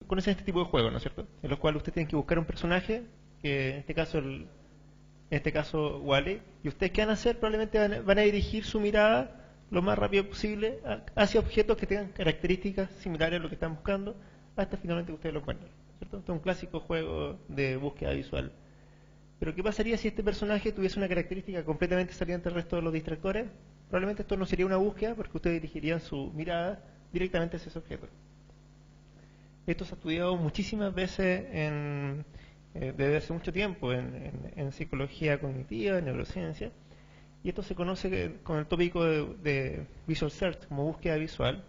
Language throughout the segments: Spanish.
conocen este tipo de juegos, ¿no es cierto? En los cuales usted tiene que buscar un personaje, que en este caso Wally, y ustedes qué van a hacer, probablemente van a dirigir su mirada lo más rápido posible hacia objetos que tengan características similares a lo que están buscando, hasta finalmente que ustedes lo encuentren, ¿cierto? Este es un clásico juego de búsqueda visual. Pero ¿qué pasaría si este personaje tuviese una característica completamente saliente del resto de los distractores? Probablemente esto no sería una búsqueda porque ustedes dirigirían su mirada directamente hacia ese objeto. Esto se ha estudiado muchísimas veces desde hace mucho tiempo en psicología cognitiva, en neurociencia, y esto se conoce con el tópico de visual search, como búsqueda visual.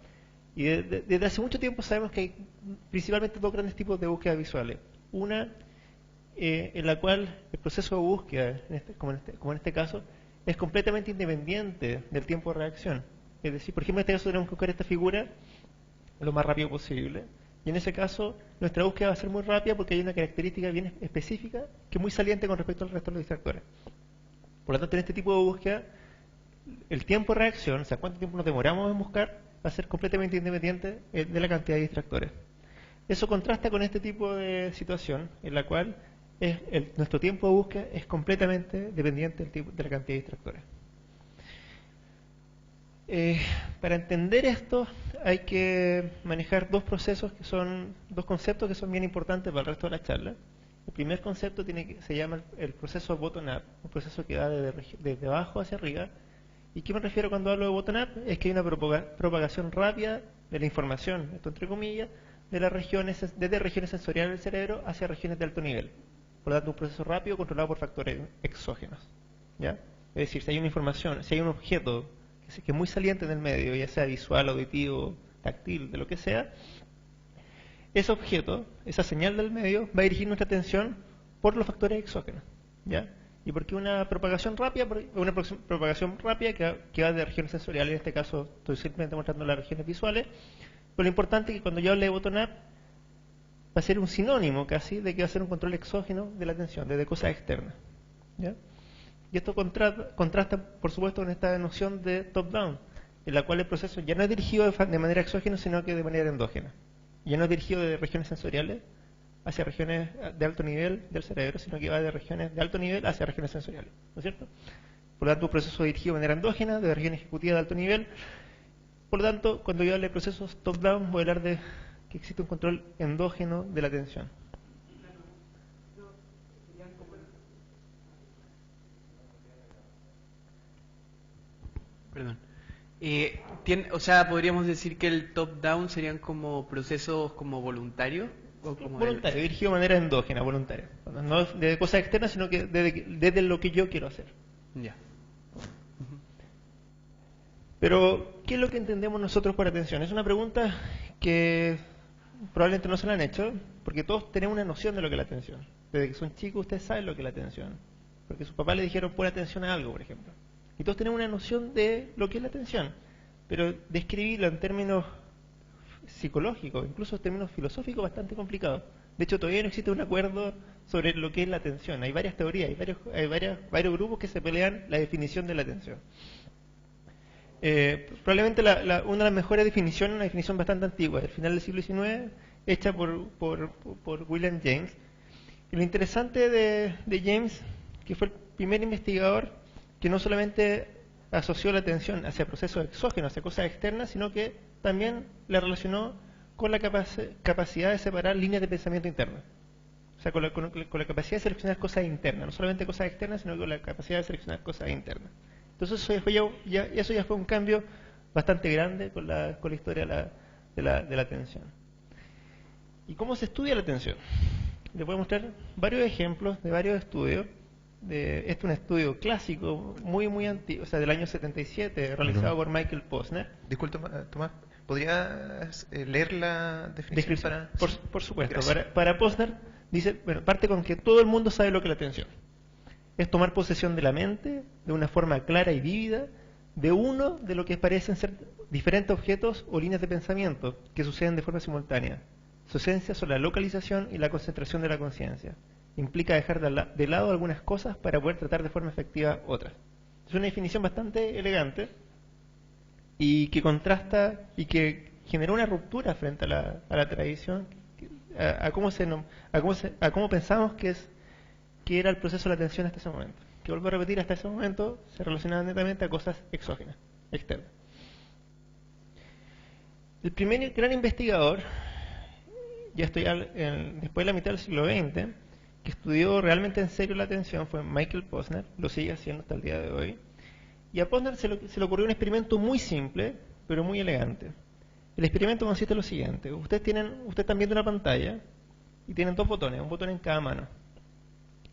Y desde hace mucho tiempo sabemos que hay principalmente dos grandes tipos de búsquedas visuales. Una en la cual el proceso de búsqueda, como en este caso, es completamente independiente del tiempo de reacción. Es decir, por ejemplo, en este caso tenemos que buscar esta figura lo más rápido posible. Y en ese caso, nuestra búsqueda va a ser muy rápida porque hay una característica bien específica que es muy saliente con respecto al resto de los distractores. Por lo tanto, en este tipo de búsqueda, el tiempo de reacción, o sea, cuánto tiempo nos demoramos en buscar, va a ser completamente independiente de la cantidad de distractores. Eso contrasta con este tipo de situación en la cual nuestro tiempo de búsqueda es completamente dependiente de la cantidad de distractores. Para entender esto hay que manejar dos conceptos que son bien importantes para el resto de la charla. El primer concepto se llama el proceso bottom-up, un proceso que va desde abajo hacia arriba. ¿Y qué me refiero cuando hablo de bottom-up? Es que hay una propagación rápida de la información, esto entre comillas, desde regiones sensoriales del cerebro hacia regiones de alto nivel. Por lo tanto, un proceso rápido controlado por factores exógenos, ¿ya? Es decir, si hay una información, si hay un objeto que es muy saliente en el medio, ya sea visual, auditivo, táctil, de lo que sea, ese objeto, esa señal del medio, va a dirigir nuestra atención por los factores exógenos, ¿ya? Y porque una propagación rápida que va de regiones sensoriales, en este caso estoy simplemente mostrando las regiones visuales, pero lo importante es que cuando yo hable de bottom-up, va a ser un sinónimo casi de que va a ser un control exógeno de la atención, desde cosas externas, ¿ya? Y esto contrasta, por supuesto, con esta noción de top-down, en la cual el proceso ya no es dirigido de manera exógena, sino que de manera endógena. Ya no es dirigido de regiones sensoriales hacia regiones de alto nivel del cerebro, sino que va de regiones de alto nivel hacia regiones sensoriales, ¿no es cierto? Por lo tanto, un proceso dirigido de manera endógena, de región ejecutiva de alto nivel. Por lo tanto, cuando yo hable de procesos top-down, voy a hablar de que existe un control endógeno de la atención. Perdón. O sea, podríamos decir que el top-down serían como procesos como voluntarios. O como Voluntario, dirigido de manera endógena, voluntaria. No de cosas externas, sino que desde lo que yo quiero hacer. Ya. Pero, ¿qué es lo que entendemos nosotros por atención? Es una pregunta que probablemente no se la han hecho, porque todos tenemos una noción de lo que es la atención. Desde que son chicos ustedes saben lo que es la atención. Porque sus papás le dijeron pon atención a algo, por ejemplo. Y todos tenemos una noción de lo que es la atención. Pero describirlo en términos psicológicos, incluso en términos filosóficos, bastante complicado. De hecho, todavía no existe un acuerdo sobre lo que es la atención. Hay varias teorías, varios grupos que se pelean la definición de la atención. Probablemente una de las mejores definiciones, una definición bastante antigua, del final del siglo XIX, hecha por William James. Y lo interesante de James, que fue el primer investigador que no solamente asoció la atención hacia procesos exógenos, hacia cosas externas, sino que también la relacionó con la capacidad de separar líneas de pensamiento internas. O sea, con la capacidad de seleccionar cosas internas, no solamente cosas externas, sino con la capacidad de seleccionar cosas internas. Entonces eso ya fue un cambio bastante grande con la historia de la atención. ¿Y cómo se estudia la atención? Les voy a mostrar varios ejemplos de varios estudios. Este es un estudio clásico, muy antiguo, o sea, del año 77, realizado por Michael Posner. Disculpa, Tomás, ¿podrías leer la definición? Por supuesto. Para Posner, dice, bueno, parte con que todo el mundo sabe lo que es la atención. Es tomar posesión de la mente de una forma clara y vívida de uno de lo que parecen ser diferentes objetos o líneas de pensamiento que suceden de forma simultánea. Su esencia son la localización y la concentración de la conciencia. Implica dejar de lado algunas cosas para poder tratar de forma efectiva otras. Es una definición bastante elegante y que contrasta y que generó una ruptura frente a la tradición a cómo a cómo pensamos que era el proceso de la atención hasta ese momento. Que vuelvo a repetir, hasta ese momento se relacionaba netamente a cosas exógenas, externas. El primer gran investigador, ya estoy después de la mitad del siglo XX, que estudió realmente en serio la atención fue Michael Posner, lo sigue haciendo hasta el día de hoy. Y a Posner se le ocurrió un experimento muy simple, pero muy elegante. El experimento consiste en lo siguiente: ustedes están viendo una pantalla y tienen dos botones, un botón en cada mano.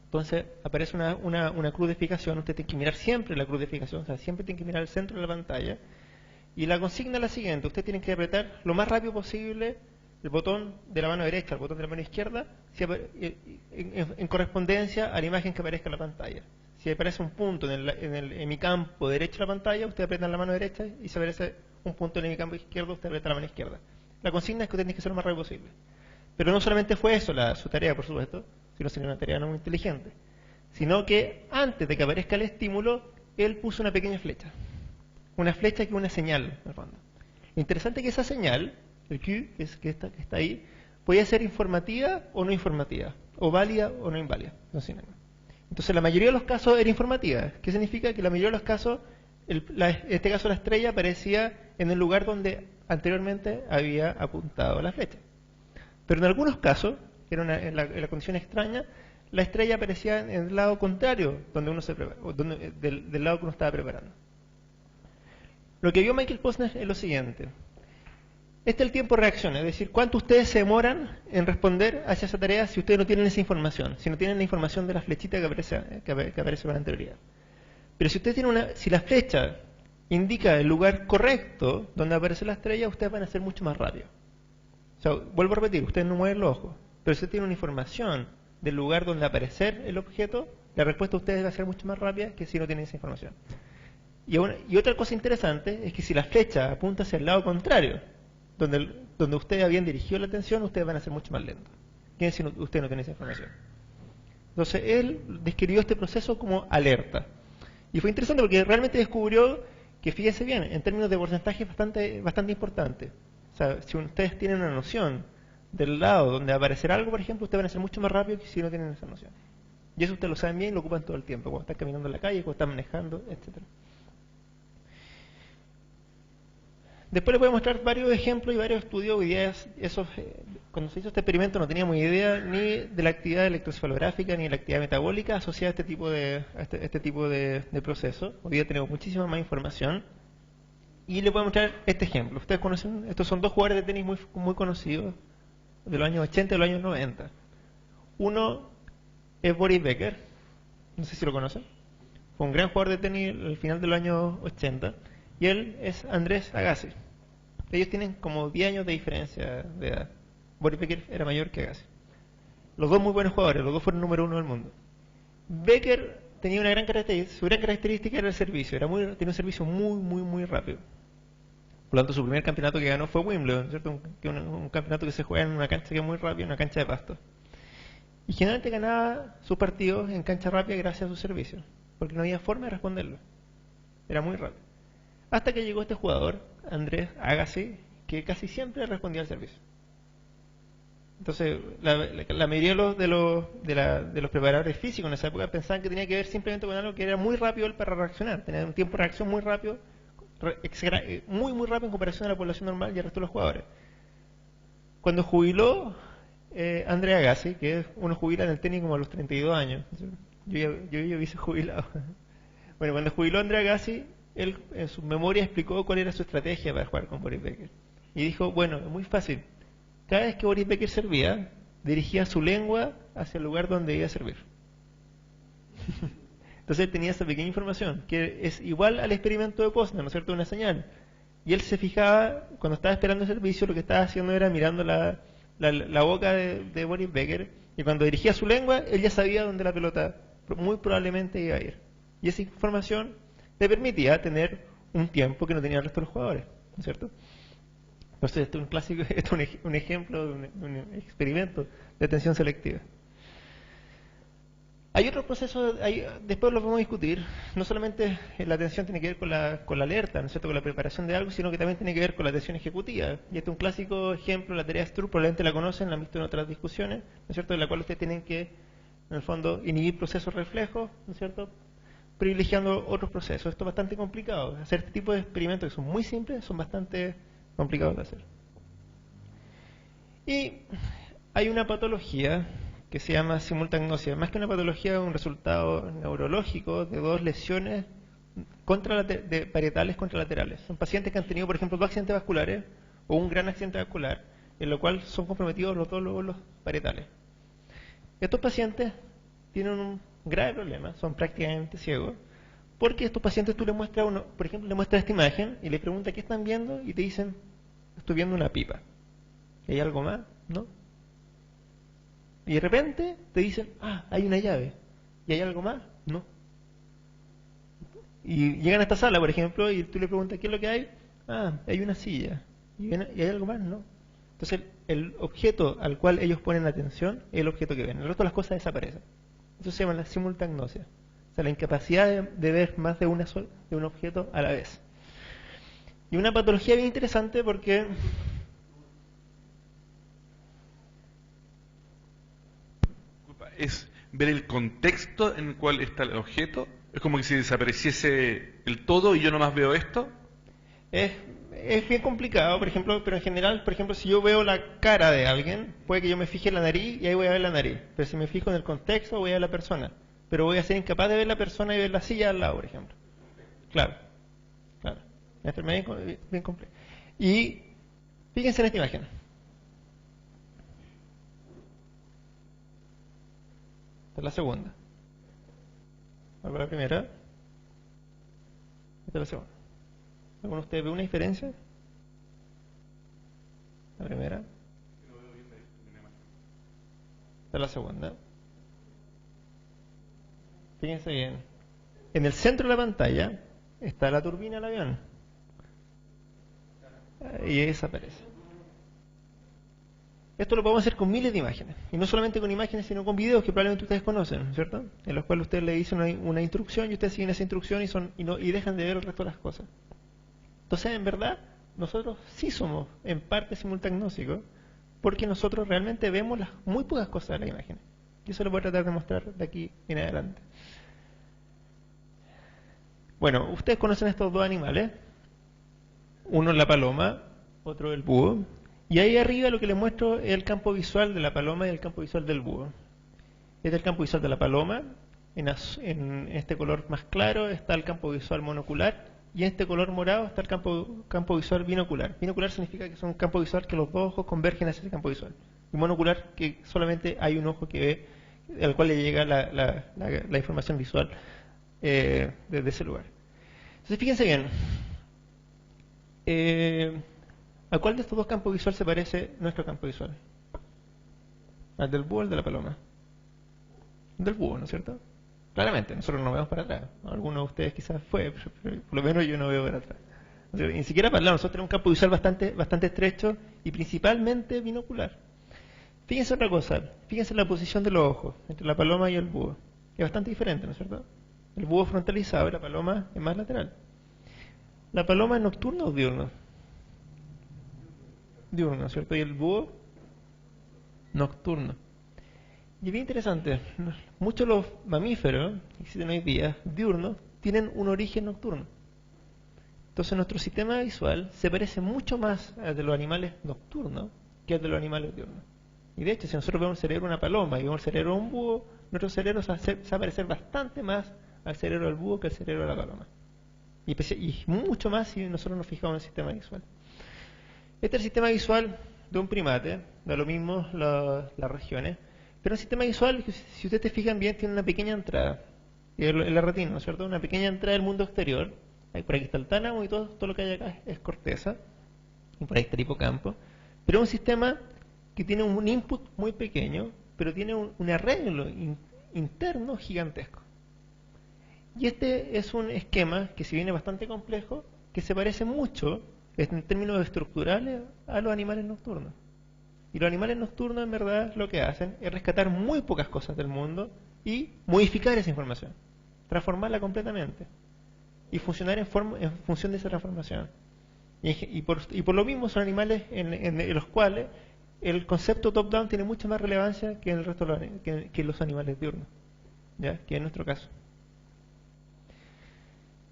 Entonces aparece una cruz de fijación, usted tiene que mirar siempre la cruz de fijación, o sea, siempre tiene que mirar el centro de la pantalla. Y la consigna es la siguiente: usted tiene que apretar lo más rápido posible el botón de la mano derecha, el botón de la mano izquierda, en correspondencia a la imagen que aparezca en la pantalla. Si aparece un punto en mi campo derecho de la pantalla, usted aprieta en la mano derecha, y si aparece un punto en mi campo izquierdo, usted aprieta la mano izquierda. La consigna es que usted tiene que hacer lo más rápido posible. Pero no solamente fue eso su tarea, por supuesto, sino sería una tarea no muy inteligente, sino que antes de que aparezca el estímulo, él puso una pequeña flecha. Una flecha que es una señal, en el fondo. Lo interesante es que esa señal, el Q, que está ahí, podía ser informativa o no informativa, o válida o no inválida. Entonces la mayoría de los casos era informativa. ¿Qué significa? Que la mayoría de los casos, en este caso la estrella aparecía en el lugar donde anteriormente había apuntado la flecha. Pero en algunos casos, que era en la condición extraña, la estrella aparecía en el lado contrario donde uno se prepara, del lado que uno estaba preparando. Lo que vio Michael Posner es lo siguiente: este es el tiempo de reacción, es decir, cuánto ustedes se demoran en responder hacia esa tarea si ustedes no tienen esa información, si no tienen la información de la flechita que aparece con anterioridad. Pero si ustedes tienen si la flecha indica el lugar correcto donde aparece la estrella, ustedes van a ser mucho más rápido. O sea, vuelvo a repetir, ustedes no mueven los ojos, pero si tienen una información del lugar donde aparecer el objeto, la respuesta de ustedes va a ser mucho más rápida que si no tienen esa información. Y otra cosa interesante es que si la flecha apunta hacia el lado contrario, donde ustedes habían dirigido la atención, ustedes van a ser mucho más lentos que si ustedes no tienen esa información. Entonces él describió este proceso como alerta. Y fue interesante porque realmente descubrió que, fíjense bien, en términos de porcentaje es bastante importante. O sea, si ustedes tienen una noción del lado donde aparecerá algo, por ejemplo, ustedes van a ser mucho más rápidos que si no tienen esa noción. Y eso ustedes lo saben bien y lo ocupan todo el tiempo, cuando están caminando en la calle, cuando están manejando, etc. Después les voy a mostrar varios ejemplos y varios estudios. Hoy día cuando se hizo este experimento no teníamos idea ni de la actividad electroencefalográfica ni de la actividad metabólica asociada a este tipo de procesos. Hoy día tenemos muchísima más información. Y les voy a mostrar este ejemplo. Ustedes conocen, estos son dos jugadores de tenis muy conocidos de los años 80 y de los años 90. Uno es Boris Becker, no sé si lo conocen. Fue un gran jugador de tenis al final de los años 80. Y él es Andrés Agassi. Ellos tienen como 10 años de diferencia de edad. Boris Becker era mayor que Agassi. Los dos muy buenos jugadores, los dos fueron número 1 del mundo. Becker tenía una gran característica, su gran característica era el servicio, tenía un servicio muy rápido. Por lo tanto, su primer campeonato que ganó fue Wimbledon, ¿cierto? Un campeonato que se juega en una cancha que es muy rápida, una cancha de pasto. Y generalmente ganaba sus partidos en cancha rápida gracias a su servicio, porque no había forma de responderlo. Era muy rápido. Hasta que llegó este jugador, Andrés Agassi, que casi siempre respondía al servicio. Entonces, la mayoría de los preparadores físicos en esa época pensaban que tenía que ver simplemente con algo que era muy rápido él para reaccionar. Tenía un tiempo de reacción muy rápido, muy rápido en comparación a la población normal y al resto de los jugadores. Cuando jubiló Andrés Agassi, que uno jubila en el tenis como a los 32 años, yo hubiese jubilado. Bueno, cuando jubiló Andrés Agassi, él en su memoria explicó cuál era su estrategia para jugar con Boris Becker. Y dijo, bueno, es muy fácil. Cada vez que Boris Becker servía, dirigía su lengua hacia el lugar donde iba a servir. Entonces él tenía esa pequeña información, que es igual al experimento de Posner, ¿no es cierto? Una señal. Y él se fijaba, cuando estaba esperando el servicio, lo que estaba haciendo era mirando la boca de Boris Becker, y cuando dirigía su lengua, él ya sabía dónde la pelota muy probablemente iba a ir. Y esa información le permitía tener un tiempo que no tenía el resto de los jugadores, ¿no es cierto? Entonces, esto es un clásico, esto es un ejemplo de un experimento de atención selectiva. Hay otros procesos, después los vamos a discutir. No solamente la atención tiene que ver con la alerta, ¿no es cierto?, con la preparación de algo, sino que también tiene que ver con la atención ejecutiva. Y este es un clásico ejemplo, la tarea Stroop, probablemente la conocen, la han visto en otras discusiones, ¿no es cierto?, en la cual ustedes tienen que, en el fondo, inhibir procesos reflejos, ¿no es cierto?, privilegiando otros procesos. Esto es bastante complicado. Hacer este tipo de experimentos que son muy simples son bastante complicados de hacer. Y hay una patología que se llama simultagnosia. Más que una patología, es un resultado neurológico de dos lesiones de parietales contralaterales. Son pacientes que han tenido, por ejemplo, dos accidentes vasculares o un gran accidente vascular, en lo cual son comprometidos los dos lóbulos parietales. Estos pacientes tienen un grave problema, son prácticamente ciegos, porque estos pacientes tú le muestras por ejemplo, le muestras esta imagen y le preguntas qué están viendo y te dicen, estoy viendo una pipa. ¿Hay algo más? ¿No? Y de repente te dicen, hay una llave. ¿Y hay algo más? No. Y llegan a esta sala, por ejemplo, y tú le preguntas, ¿qué es lo que hay? Hay una silla. ¿Y hay algo más? No. Entonces, el objeto al cual ellos ponen atención es el objeto que ven. El resto de las cosas desaparecen. Eso se llama la simultagnosia. O sea, la incapacidad de ver más de un objeto a la vez. Y una patología bien interesante porque es ver el contexto en el cual está el objeto. Es como que si desapareciese el todo y yo nomás veo esto. Es bien complicado, por ejemplo, pero en general, por ejemplo, si yo veo la cara de alguien, puede que yo me fije en la nariz y ahí voy a ver la nariz. Pero si me fijo en el contexto, voy a ver la persona. Pero voy a ser incapaz de ver la persona y ver la silla al lado, por ejemplo. Claro. Esto es bien complejo. Y fíjense en esta imagen. Esta es la segunda. ¿Algo la primera? Esta es la segunda. ¿Alguno de ustedes ve una diferencia? La primera. Esta es la segunda. Fíjense bien. En el centro de la pantalla está la turbina del avión. Y desaparece. Esto lo podemos hacer con miles de imágenes. Y no solamente con imágenes, sino con videos que probablemente ustedes conocen, ¿cierto? En los cuales ustedes le dicen una instrucción y ustedes siguen esa instrucción y dejan de ver el resto de las cosas. Entonces, en verdad, nosotros sí somos en parte simultagnósicos, porque nosotros realmente vemos muy pocas cosas de las imágenes. Y eso lo voy a tratar de mostrar de aquí en adelante. Bueno, ustedes conocen estos dos animales. Uno es la paloma, otro el búho. Y ahí arriba lo que les muestro es el campo visual de la paloma y el campo visual del búho. Este es el campo visual de la paloma. En este color más claro está el campo visual monocular. Y en este color morado está el campo visual binocular. Binocular significa que es un campo visual que los dos ojos convergen hacia ese campo visual. Y monocular que solamente hay un ojo que ve, al cual le llega la información visual desde ese lugar. Entonces fíjense bien. ¿A cuál de estos dos campos visuales se parece nuestro campo visual? ¿Al del búho o al de la paloma? Del búho, ¿no es cierto? Claramente, nosotros no vemos para atrás. Algunos de ustedes quizás fue, pero por lo menos yo no veo para atrás. O sea, ni siquiera para el lado, nosotros tenemos un campo visual bastante estrecho y principalmente binocular. Fíjense otra cosa, fíjense la posición de los ojos entre la paloma y el búho. Es bastante diferente, ¿no es cierto? El búho es frontalizado y la paloma es más lateral. ¿La paloma es nocturna o diurna? Diurno, ¿cierto? Y el búho nocturno. Y es bien interesante, muchos de los mamíferos que existen hoy día, diurnos, tienen un origen nocturno. Entonces nuestro sistema visual se parece mucho más al de los animales nocturnos que al de los animales diurnos. Y de hecho, si nosotros vemos el cerebro de una paloma y vemos el cerebro de un búho, nuestro cerebro se va a parecer bastante más al cerebro del búho que al cerebro de la paloma. Y mucho más si nosotros nos fijamos en el sistema visual. Este es el sistema visual de un primate, da lo mismo las regiones, pero el sistema visual, si ustedes se fijan bien, tiene una pequeña entrada, en la retina, ¿no es cierto? Una pequeña entrada del mundo exterior. Por aquí está el tálamo y todo lo que hay acá es corteza, y por ahí está el hipocampo, pero es un sistema que tiene un input muy pequeño, pero tiene un arreglo interno gigantesco. Y este es un esquema que, si bien es bastante complejo, que se parece mucho en términos estructurales a los animales nocturnos. Y los animales nocturnos, en verdad, lo que hacen es rescatar muy pocas cosas del mundo y modificar esa información, transformarla completamente y funcionar en función de esa transformación. Y por lo mismo son animales en los cuales el concepto top-down tiene mucha más relevancia que en el resto que los animales diurnos, ¿ya? Que en nuestro caso.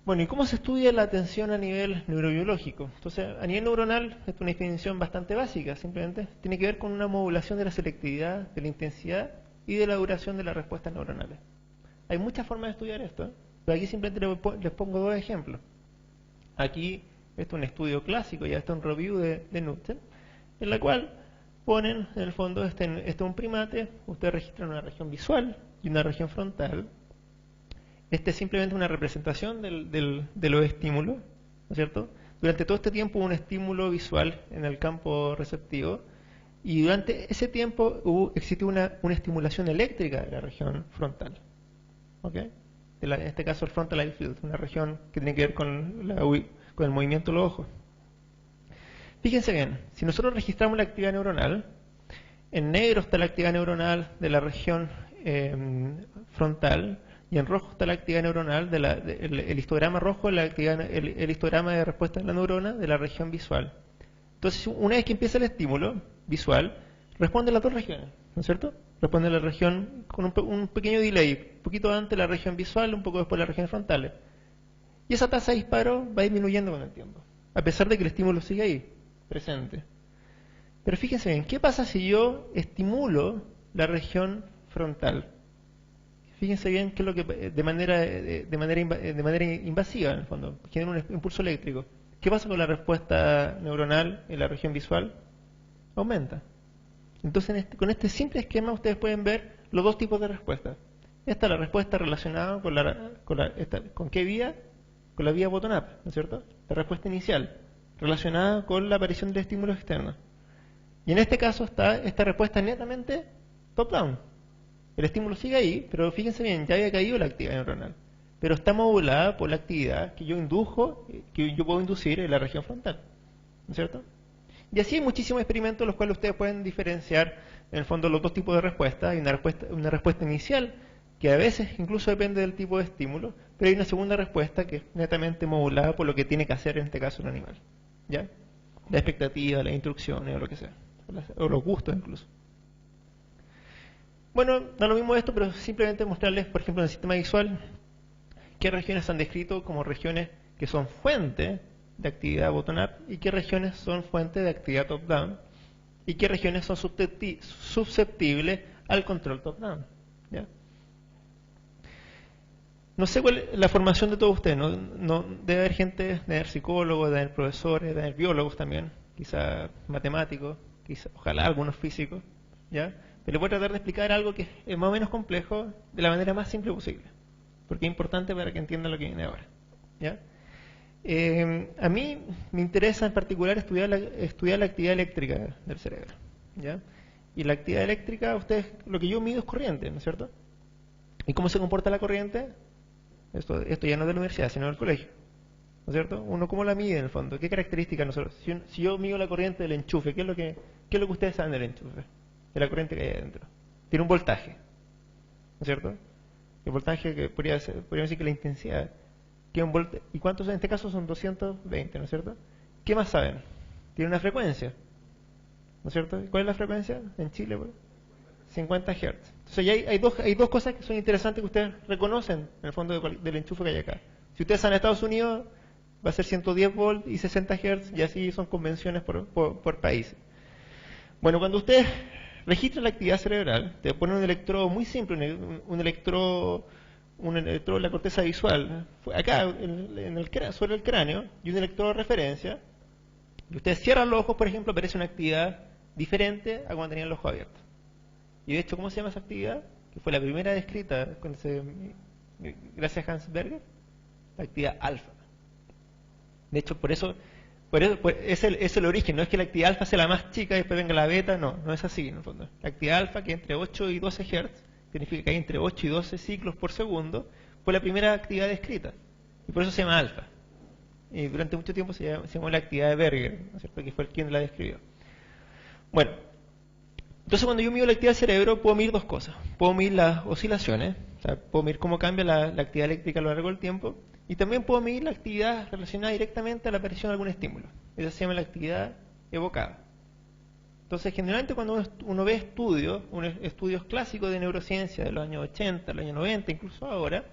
Bueno, ¿y cómo se estudia la atención a nivel neurobiológico? Entonces, a nivel neuronal, es una definición bastante básica, simplemente tiene que ver con una modulación de la selectividad, de la intensidad y de la duración de las respuestas neuronales. Hay muchas formas de estudiar esto, pero aquí simplemente les pongo dos ejemplos. Aquí, esto es un estudio clásico, ya está un review de Knudsen, en la cual ponen, en el fondo, este es un primate, ustedes registran una región visual y una región frontal. Este es simplemente una representación de los estímulos, ¿no es cierto? Durante todo este tiempo hubo un estímulo visual en el campo receptivo y durante ese tiempo existió una estimulación eléctrica de la región frontal. ¿Ok? En este caso el frontal eye field, una región que tiene que ver con el movimiento de los ojos. Fíjense bien, si nosotros registramos la actividad neuronal, en negro está la actividad neuronal de la región frontal, y en rojo está la actividad neuronal, el histograma rojo, el histograma de respuesta de la neurona de la región visual. Entonces, una vez que empieza el estímulo visual, responde a las dos regiones, ¿no es cierto? Responde a la región con un pequeño delay, un poquito antes la región visual, un poco después la región frontal. Y esa tasa de disparo va disminuyendo con el tiempo, a pesar de que el estímulo sigue ahí, presente. Pero fíjense bien, ¿qué pasa si yo estimulo la región frontal? Fíjense bien que es lo que de manera invasiva, en el fondo, genera un impulso eléctrico. ¿Qué pasa con la respuesta neuronal en la región visual? Aumenta. Entonces, con este simple esquema ustedes pueden ver los dos tipos de respuestas. Esta es la respuesta relacionada ¿con qué vía? Con la vía bottom-up, ¿no es cierto? La respuesta inicial, relacionada con la aparición de estímulos externos. Y en este caso está esta respuesta netamente top-down. El estímulo sigue ahí, pero fíjense bien, ya había caído la actividad neuronal. Pero está modulada por la actividad que yo puedo inducir en la región frontal. ¿No es cierto? Y así hay muchísimos experimentos en los cuales ustedes pueden diferenciar, en el fondo, los dos tipos de respuestas. Hay una respuesta inicial, que a veces incluso depende del tipo de estímulo, pero hay una segunda respuesta que es netamente modulada por lo que tiene que hacer, en este caso, el animal. ¿Ya? La expectativa, las instrucciones, o lo que sea. O los gustos, incluso. Bueno, no lo mismo esto, pero simplemente mostrarles, por ejemplo, en el sistema visual, qué regiones se han descrito como regiones que son fuente de actividad bottom-up y qué regiones son fuente de actividad top-down y qué regiones son susceptibles al control top-down. ¿Ya? No sé cuál es la formación de todos ustedes, no debe haber gente, debe haber psicólogos, debe haber profesores, debe haber biólogos también, quizá matemáticos, quizá, ojalá algunos físicos, ¿ya? Pero voy a tratar de explicar algo que es más o menos complejo de la manera más simple posible, porque es importante para que entiendan lo que viene ahora. ¿Ya? A mí me interesa en particular estudiar la actividad eléctrica del cerebro. ¿Ya? Y la actividad eléctrica, lo que yo mido es corriente, ¿no es cierto? ¿Y cómo se comporta la corriente? Esto ya no es de la universidad, sino del colegio. ¿No es cierto? Uno cómo la mide en el fondo, qué características nosotros. Si yo mido la corriente del enchufe, ¿qué es lo que ustedes saben del enchufe? De la corriente que hay adentro. Tiene un voltaje, ¿no es cierto? El voltaje que podríamos decir que la intensidad. ¿Y cuántos en este caso son 220, ¿no es cierto? ¿Qué más saben? Tiene una frecuencia, ¿no es cierto? ¿Cuál es la frecuencia en Chile? 50 Hz. Entonces ya hay dos cosas que son interesantes que ustedes reconocen en el fondo del enchufe que hay acá. Si ustedes están en Estados Unidos, va a ser 110 volts y 60 Hz, y así son convenciones por país. Bueno, cuando ustedes registran la actividad cerebral, te ponen un electrodo muy simple, un electrodo en la corteza visual, acá sobre el cráneo, y un electrodo de referencia, y ustedes cierran los ojos, por ejemplo, aparece una actividad diferente a cuando tenían los ojos abiertos. Y de hecho, ¿cómo se llama esa actividad? Que fue la primera descrita gracias a Hans Berger, la actividad alfa. De hecho, por eso es el origen, no es que la actividad alfa sea la más chica y después venga la beta, no es así en el fondo. La actividad alfa, que entre 8 y 12 Hz, significa que hay entre 8 y 12 ciclos por segundo, fue la primera actividad descrita, y por eso se llama alfa. Y durante mucho tiempo se llamó la actividad de Berger, ¿no es cierto?, que fue quien la describió. Bueno, Entonces, cuando yo mido la actividad del cerebro, puedo medir dos cosas. Puedo medir las oscilaciones, o sea, puedo medir cómo cambia la actividad eléctrica a lo largo del tiempo, y también puedo medir la actividad relacionada directamente a la aparición de algún estímulo. Esa se llama la actividad evocada. Entonces, generalmente cuando uno ve estudios clásicos de neurociencia de los años 80, los años 90, incluso ahora,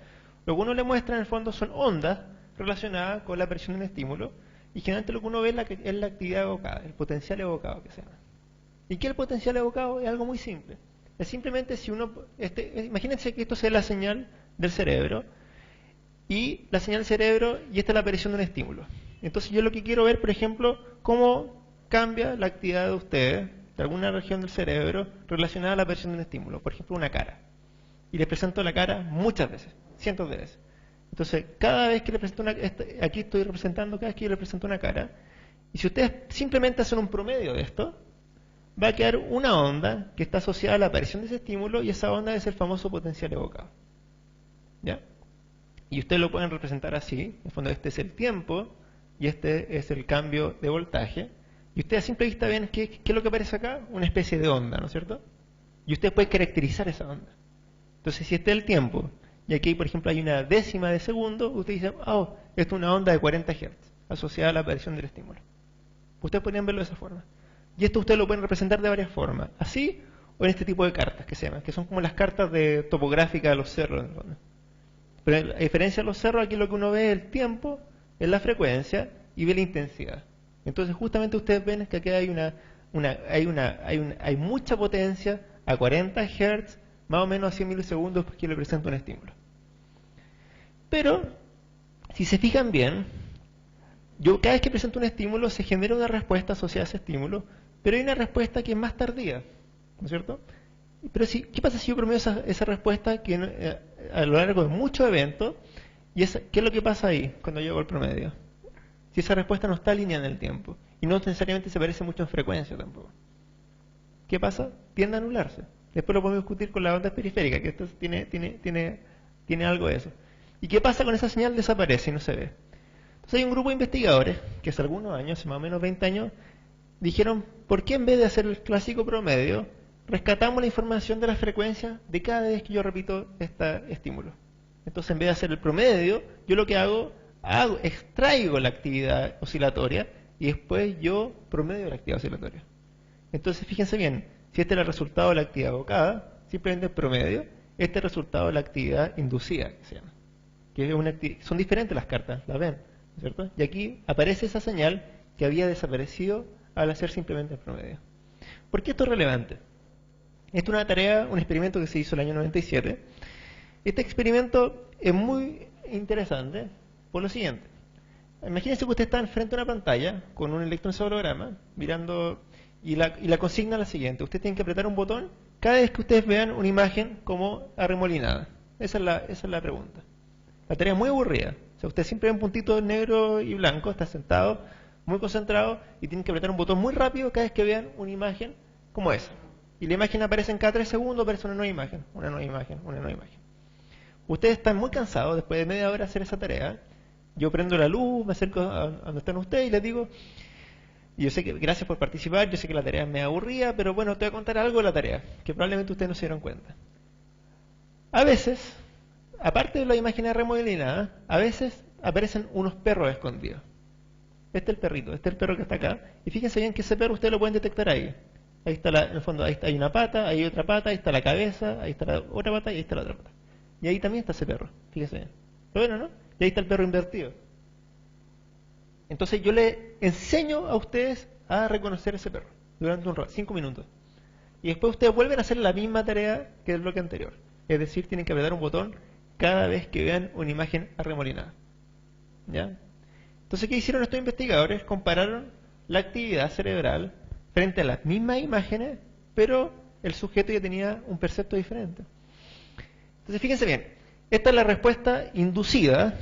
lo que uno le muestra en el fondo son ondas relacionadas con la aparición de un estímulo, y generalmente lo que uno ve es la actividad evocada, el potencial evocado que se llama. ¿Y qué es el potencial evocado? Es algo muy simple. Es simplemente si uno... imagínense que esto sea la señal del cerebro, y la señal del cerebro, y esta es la aparición de un estímulo. Entonces yo lo que quiero ver, por ejemplo, cómo cambia la actividad de ustedes, de alguna región del cerebro, relacionada a la aparición de un estímulo. Por ejemplo, una cara. Y les presento la cara muchas veces, cientos de veces. Entonces, cada vez que le presento aquí estoy representando, cada vez que yo le presento una cara, y si ustedes simplemente hacen un promedio de esto, va a quedar una onda que está asociada a la aparición de ese estímulo, y esa onda es el famoso potencial evocado. ¿Ya? Y ustedes lo pueden representar así. En el fondo, este es el tiempo y este es el cambio de voltaje. Y ustedes a simple vista ven qué es lo que aparece acá, una especie de onda, ¿no es cierto? Y ustedes pueden caracterizar esa onda. Entonces, si este es el tiempo, y aquí, por ejemplo, hay una décima de segundo, ustedes dicen, oh, esto es una onda de 40 Hz, asociada a la aparición del estímulo. Ustedes podrían verlo de esa forma. Y esto ustedes lo pueden representar de varias formas, así o en este tipo de cartas que se llaman, que son como las cartas de topográfica de los cerros, en el fondo. Pero a diferencia de los cerros, aquí lo que uno ve es el tiempo, es la frecuencia y ve la intensidad. Entonces, justamente ustedes ven que aquí hay mucha potencia a 40 Hz, más o menos a 100 milisegundos, porque le presento un estímulo. Pero, si se fijan bien, cada vez que presento un estímulo, se genera una respuesta asociada a ese estímulo, pero hay una respuesta que es más tardía, ¿no es cierto? Pero ¿qué pasa si yo promedio esa respuesta a lo largo de muchos eventos? ¿Qué es lo que pasa ahí cuando llego al promedio? Si esa respuesta no está alineada en el tiempo, y no necesariamente se parece mucho en frecuencia tampoco. ¿Qué pasa? Tiende a anularse. Después lo podemos discutir con la onda periférica, que esto tiene algo de eso. ¿Y qué pasa con esa señal? Desaparece y no se ve. Entonces hay un grupo de investigadores que hace algunos años, hace más o menos 20 años, dijeron, ¿por qué en vez de hacer el clásico promedio, rescatamos la información de la frecuencia de cada vez que yo repito este estímulo? Entonces, en vez de hacer el promedio, yo lo que extraigo la actividad oscilatoria y después yo promedio la actividad oscilatoria. Entonces, fíjense bien, si este es el resultado de la actividad evocada, simplemente el promedio, este es el resultado de la actividad inducida, que se llama. Son diferentes las cartas, las ven, ¿no es cierto? Y aquí aparece esa señal que había desaparecido al hacer simplemente el promedio. ¿Por qué esto es relevante? Esto es una tarea, un experimento que se hizo el año 97. Este experimento es muy interesante por lo siguiente. Imagínense que usted está frente a una pantalla con un electroencefalograma mirando, y la consigna es la siguiente. Usted tiene que apretar un botón cada vez que ustedes vean una imagen como arremolinada. Esa es la pregunta. La tarea es muy aburrida. O sea, usted siempre ve un puntito negro y blanco, está sentado, muy concentrado, y tiene que apretar un botón muy rápido cada vez que vean una imagen como esa. Y la imagen aparece en cada 3 segundos, aparece una nueva imagen, una nueva imagen, una nueva imagen. Ustedes están muy cansados después de media hora de hacer esa tarea. Yo prendo la luz, me acerco a donde están ustedes y les digo, y yo sé que gracias por participar, yo sé que la tarea me aburría, pero bueno, te voy a contar algo de la tarea, que probablemente ustedes no se dieron cuenta. A veces, aparte de la imagen remodelinada, a veces aparecen unos perros escondidos. Este es el perrito, este es el perro que está acá. Y fíjense bien que ese perro ustedes lo pueden detectar ahí. Ahí está, en el fondo, hay una pata, hay otra pata, ahí está la cabeza, ahí está la otra pata y ahí está la otra pata. Y ahí también está ese perro, fíjense bien. ¿Lo ven o no? Y ahí está el perro invertido. Entonces yo le enseño a ustedes a reconocer ese perro durante 5 minutos. Y después ustedes vuelven a hacer la misma tarea que el bloque anterior. Es decir, tienen que apretar un botón cada vez que vean una imagen arremolinada. ¿Ya? Entonces, ¿qué hicieron estos investigadores? Compararon la actividad cerebral frente a las mismas imágenes, pero el sujeto ya tenía un percepto diferente. Entonces, fíjense bien, esta es la respuesta inducida,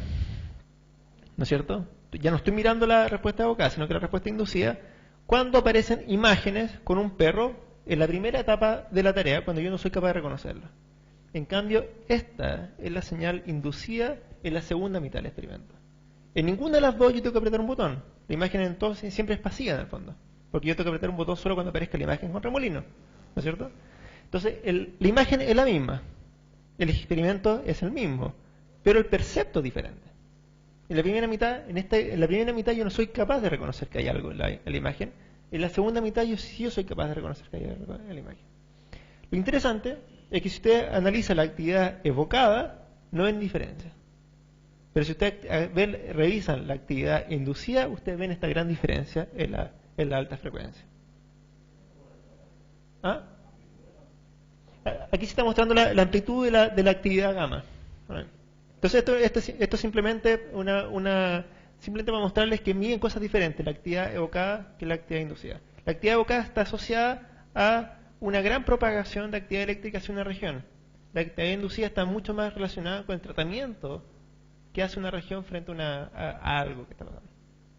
¿no es cierto? Ya no estoy mirando la respuesta evocada, sino que la respuesta inducida, cuando aparecen imágenes con un perro en la primera etapa de la tarea, cuando yo no soy capaz de reconocerla. En cambio, esta es la señal inducida en la segunda mitad del experimento. En ninguna de las dos yo tengo que apretar un botón. La imagen entonces siempre es pasiva en el fondo, porque yo tengo que apretar un botón solo cuando aparezca la imagen con remolino. ¿no es cierto? Entonces, la imagen es la misma, el experimento es el mismo, pero el percepto es diferente. En la primera mitad, en la primera mitad yo no soy capaz de reconocer que hay algo en la imagen. En la segunda mitad yo sí soy capaz de reconocer que hay algo en la imagen. Lo interesante es que si usted analiza la actividad evocada, no ven diferencia. Pero si usted revisan la actividad inducida, ustedes ven esta gran diferencia en la alta frecuencia. ¿Ah? Aquí se está mostrando la amplitud de la actividad gamma. Entonces esto es simplemente simplemente para mostrarles que miden cosas diferentes la actividad evocada que la actividad inducida. La actividad evocada está asociada a una gran propagación de actividad eléctrica hacia una región. La actividad inducida está mucho más relacionada con el tratamiento que hace una región frente a algo que está pasando.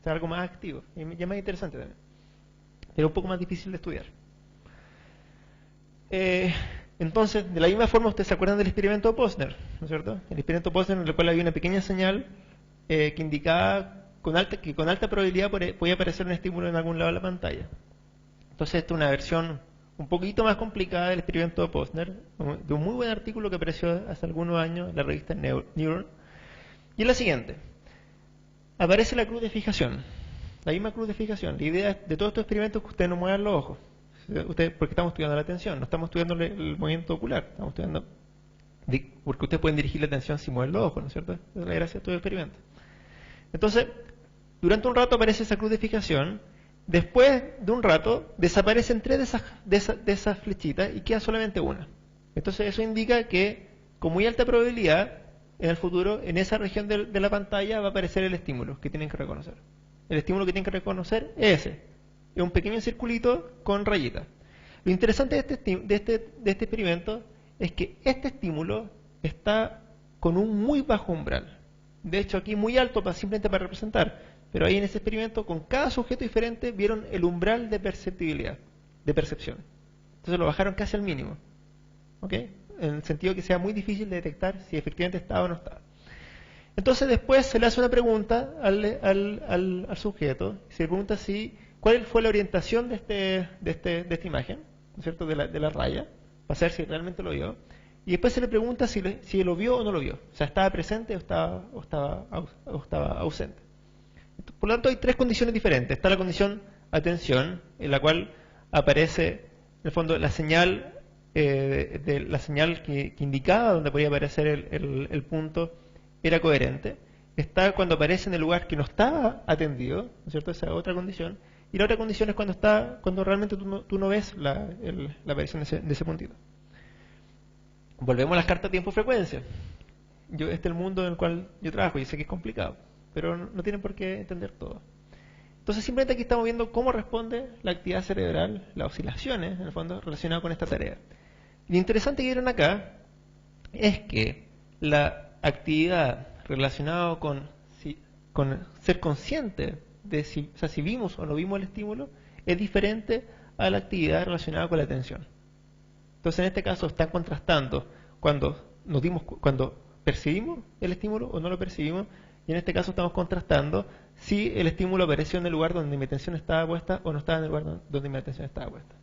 O sea, algo más activo y ya más interesante también. Pero un poco más difícil de estudiar. Entonces, de la misma forma, ustedes se acuerdan del experimento de Posner, ¿no es cierto? El experimento Posner en el cual había una pequeña señal que indicaba que con alta probabilidad podía aparecer un estímulo en algún lado de la pantalla. Entonces, esta es una versión un poquito más complicada del experimento de Posner, de un muy buen artículo que apareció hace algunos años en la revista Neuron. Y es la siguiente. Aparece la cruz de fijación, la misma cruz de fijación. La idea de todos estos experimentos es que ustedes no muevan los ojos. Porque estamos estudiando la atención, no estamos estudiando el movimiento ocular, estamos estudiando porque ustedes pueden dirigir la atención sin mover los ojos, ¿no es cierto? Esa es la gracia de todo el experimento. Entonces, durante un rato aparece esa cruz de fijación, después de un rato desaparecen 3 de esas flechitas y queda solamente una. Entonces eso indica que con muy alta probabilidad en el futuro en esa región de la pantalla va a aparecer el estímulo que tienen que reconocer. El estímulo que tienen que reconocer es ese. Es un pequeño circulito con rayitas. Lo interesante de este experimento es que este estímulo está con un muy bajo umbral. De hecho, aquí muy alto simplemente para representar. Pero ahí en ese experimento, con cada sujeto diferente, vieron el umbral de perceptibilidad, de percepción. Entonces lo bajaron casi al mínimo. ¿Ok? En el sentido que sea muy difícil de detectar si efectivamente estaba o no estaba. Entonces después se le hace una pregunta al sujeto. Se le pregunta cuál fue la orientación de esta imagen, ¿no es cierto? De la raya, para saber si realmente lo vio. Y después se le pregunta si lo vio o no lo vio. O sea, ¿estaba presente o estaba ausente? Por lo tanto, hay 3 condiciones diferentes. Está la condición atención, en la cual aparece, en el fondo, la señal que indicaba donde podía aparecer el punto era coherente. Está cuando aparece en el lugar que no estaba atendido, ¿no es cierto? Esa es otra condición. Y la otra condición es cuando realmente tú no ves la aparición de ese puntito. Volvemos a las cartas tiempo-frecuencia. Este es el mundo en el cual yo trabajo y sé que es complicado, pero no tienen por qué entender todo. Entonces simplemente aquí estamos viendo cómo responde la actividad cerebral, las oscilaciones, en el fondo, relacionadas con esta tarea. Lo interesante que vieron acá es que la actividad relacionada con ser consciente de si vimos o no vimos el estímulo es diferente a la actividad relacionada con la atención. Entonces en este caso están contrastando cuando percibimos el estímulo o no lo percibimos, y en este caso estamos contrastando si el estímulo apareció en el lugar donde mi atención estaba puesta o no estaba en el lugar donde mi atención estaba puesta.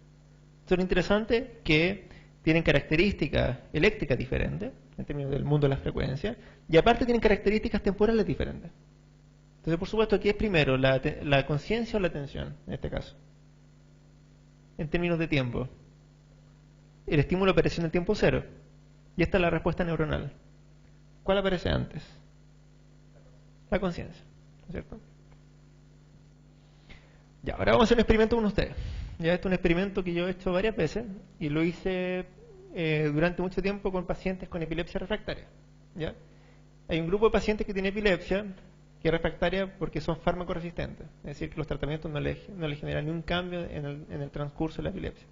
Entonces lo interesante es que tienen características eléctricas diferentes en términos del mundo de las frecuencias, y aparte tienen características temporales diferentes. Entonces, por supuesto, aquí es primero la conciencia o la atención, en este caso. En términos de tiempo. El estímulo apareció en el tiempo cero. Y esta es la respuesta neuronal. ¿Cuál aparece antes? La conciencia, ¿no es cierto? Ya, ahora vamos a hacer un experimento con ustedes. Ya, este es un experimento que yo he hecho varias veces y lo hice durante mucho tiempo con pacientes con epilepsia refractaria. ¿Ya? Hay un grupo de pacientes que tiene epilepsia que es refractaria porque son fármaco-resistentes, es decir, que los tratamientos no le generan ningún cambio en el transcurso de la epilepsia.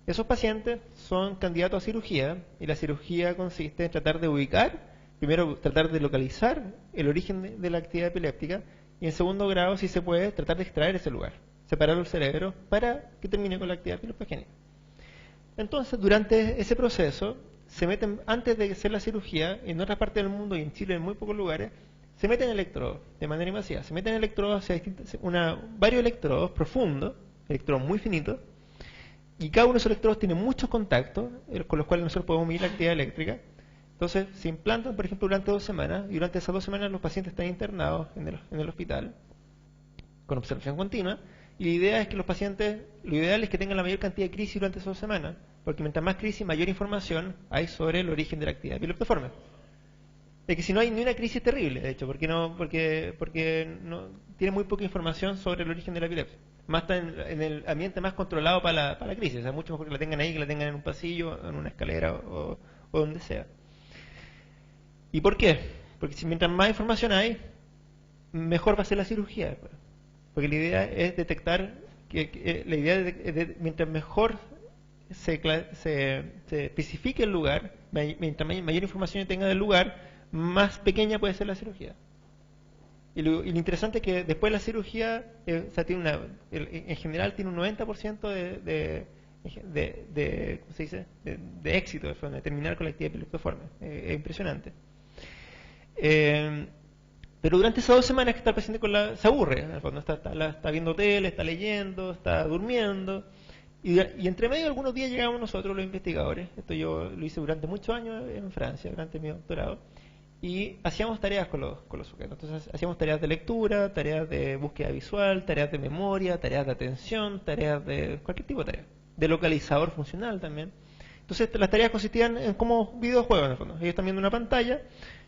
Esos pacientes son candidatos a cirugía, y la cirugía consiste en tratar de ubicar, primero tratar de localizar el origen de la actividad epiléptica, y en segundo grado, si se puede, tratar de extraer ese lugar, separar el cerebro para que termine con la actividad epiléptica. Entonces, durante ese proceso, se meten, antes de hacer la cirugía, en otras partes del mundo y en Chile en muy pocos lugares, se meten electrodos de manera invasiva. Se meten electrodos, varios electrodos profundos, electrodos muy finitos, y cada uno de esos electrodos tiene muchos contactos con los cuales nosotros podemos medir la actividad eléctrica. Entonces se implantan, por ejemplo, durante 2 semanas, y durante esas 2 semanas los pacientes están internados en el hospital con observación continua, y la idea es que los pacientes, lo ideal es que tengan la mayor cantidad de crisis durante esas 2 semanas, porque mientras más crisis, mayor información hay sobre el origen de la actividad epileptiforme. Es que si no hay ni una crisis terrible, de hecho, porque no tiene muy poca información sobre el origen de la epilepsia. Más está en el ambiente más controlado para la crisis. O sea, mucho mejor que la tengan ahí, que la tengan en un pasillo, en una escalera o donde sea. ¿Y por qué? Porque si mientras más información hay, mejor va a ser la cirugía después. Porque la idea es detectar, la idea de mientras mejor se especifique el lugar, mientras mayor información tenga del lugar, más pequeña puede ser la cirugía. Y lo interesante es que después de la cirugía, o sea, en general tiene un 90% ¿cómo se dice? De éxito, de terminar con la actividad epileptiforme. Es impresionante. Pero durante esas 2 semanas que está el paciente se aburre, en el fondo está viendo tele, está leyendo, está durmiendo. Y entre medio algunos días llegamos nosotros, los investigadores. Esto yo lo hice durante muchos años en Francia, durante mi doctorado. Y hacíamos tareas con los sujetos. Entonces hacíamos tareas de lectura, tareas de búsqueda visual, tareas de memoria, tareas de atención, tareas de cualquier tipo de tarea. De localizador funcional también. Entonces las tareas consistían en como videojuegos en el fondo. Ellos están viendo una pantalla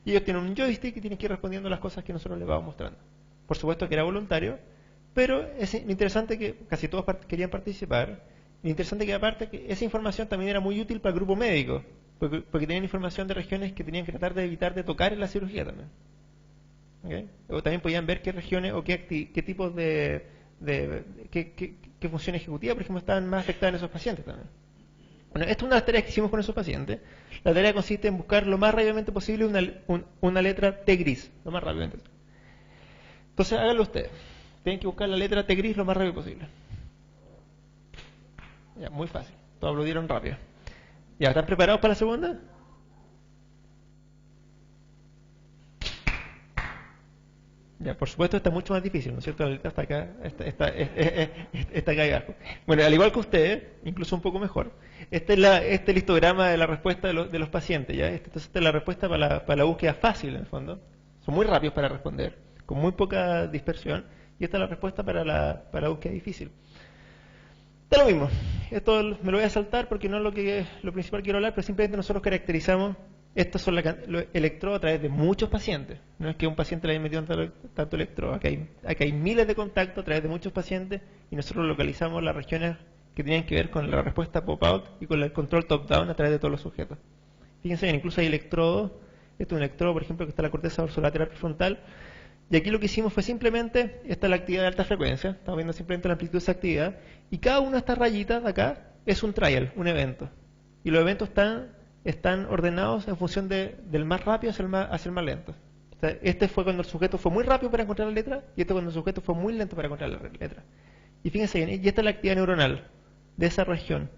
y ellos tienen un joystick y tienen que ir respondiendo a las cosas que nosotros les vamos mostrando. Por supuesto que era voluntario, pero es interesante que casi todos querían participar. Lo interesante que aparte que esa información también era muy útil para el grupo médico, porque tenían información de regiones que tenían que tratar de evitar de tocar en la cirugía también. ¿Okay? O también podían ver qué regiones o qué tipos qué función ejecutiva, por ejemplo, estaban más afectadas en esos pacientes también. Bueno, esta es una de las tareas que hicimos con esos pacientes. La tarea consiste en buscar lo más rápidamente posible una letra T gris, lo más rápidamente. Entonces háganlo ustedes. Tienen que buscar la letra T gris lo más rápido posible. Ya, muy fácil. Todos lo dieron rápido. ¿Ya están preparados para la segunda? Ya, por supuesto está mucho más difícil, ¿no es cierto? La letra está acá, está acá abajo. Bueno, al igual que ustedes, incluso un poco mejor, este es el histograma de la respuesta de los pacientes, ¿ya? Entonces esta es la respuesta para la búsqueda fácil, en el fondo. Son muy rápidos para responder, con muy poca dispersión, y esta es la respuesta para la búsqueda difícil. Da lo mismo, esto me lo voy a saltar porque no es lo principal que quiero hablar, pero simplemente nosotros caracterizamos. Estos son los electrodos a través de muchos pacientes. No es que un paciente le haya metido tanto electrodo. Acá hay miles de contactos a través de muchos pacientes y nosotros localizamos las regiones que tenían que ver con la respuesta pop-out y con el control top-down a través de todos los sujetos. Fíjense bien, incluso hay electrodos. Esto es un electrodo, por ejemplo, que está en la corteza dorsolateral prefrontal. Y aquí lo que hicimos fue simplemente, esta es la actividad de alta frecuencia. Estamos viendo simplemente la amplitud de esa actividad. Y cada una de estas rayitas de acá es un trial, un evento. Y los eventos están ordenados en función del más rápido hacia el más lento. O sea, este fue cuando el sujeto fue muy rápido para encontrar la letra y este cuando el sujeto fue muy lento para encontrar la letra. Y fíjense bien, y esta es la actividad neuronal de esa región.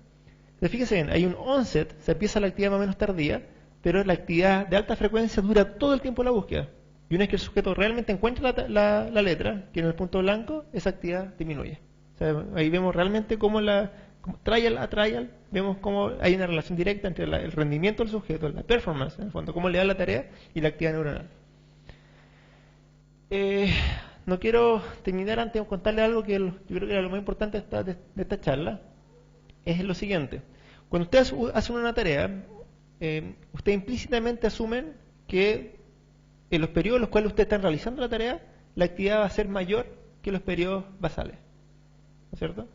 Entonces, fíjense bien, hay un onset, se empieza la actividad más o menos tardía, pero la actividad de alta frecuencia dura todo el tiempo la búsqueda. Y una vez que el sujeto realmente encuentra la letra, que en el punto blanco, esa actividad disminuye. O sea, ahí vemos realmente cómo trial a trial, vemos cómo hay una relación directa entre el rendimiento del sujeto, la performance, en el fondo, cómo le da la tarea y la actividad neuronal. No quiero terminar antes de contarle algo que yo creo que era lo más importante de esta charla. Es lo siguiente. Cuando ustedes hacen una tarea, ustedes implícitamente asumen que en los periodos en los cuales ustedes están realizando la tarea, la actividad va a ser mayor que los periodos basales. ¿No es cierto?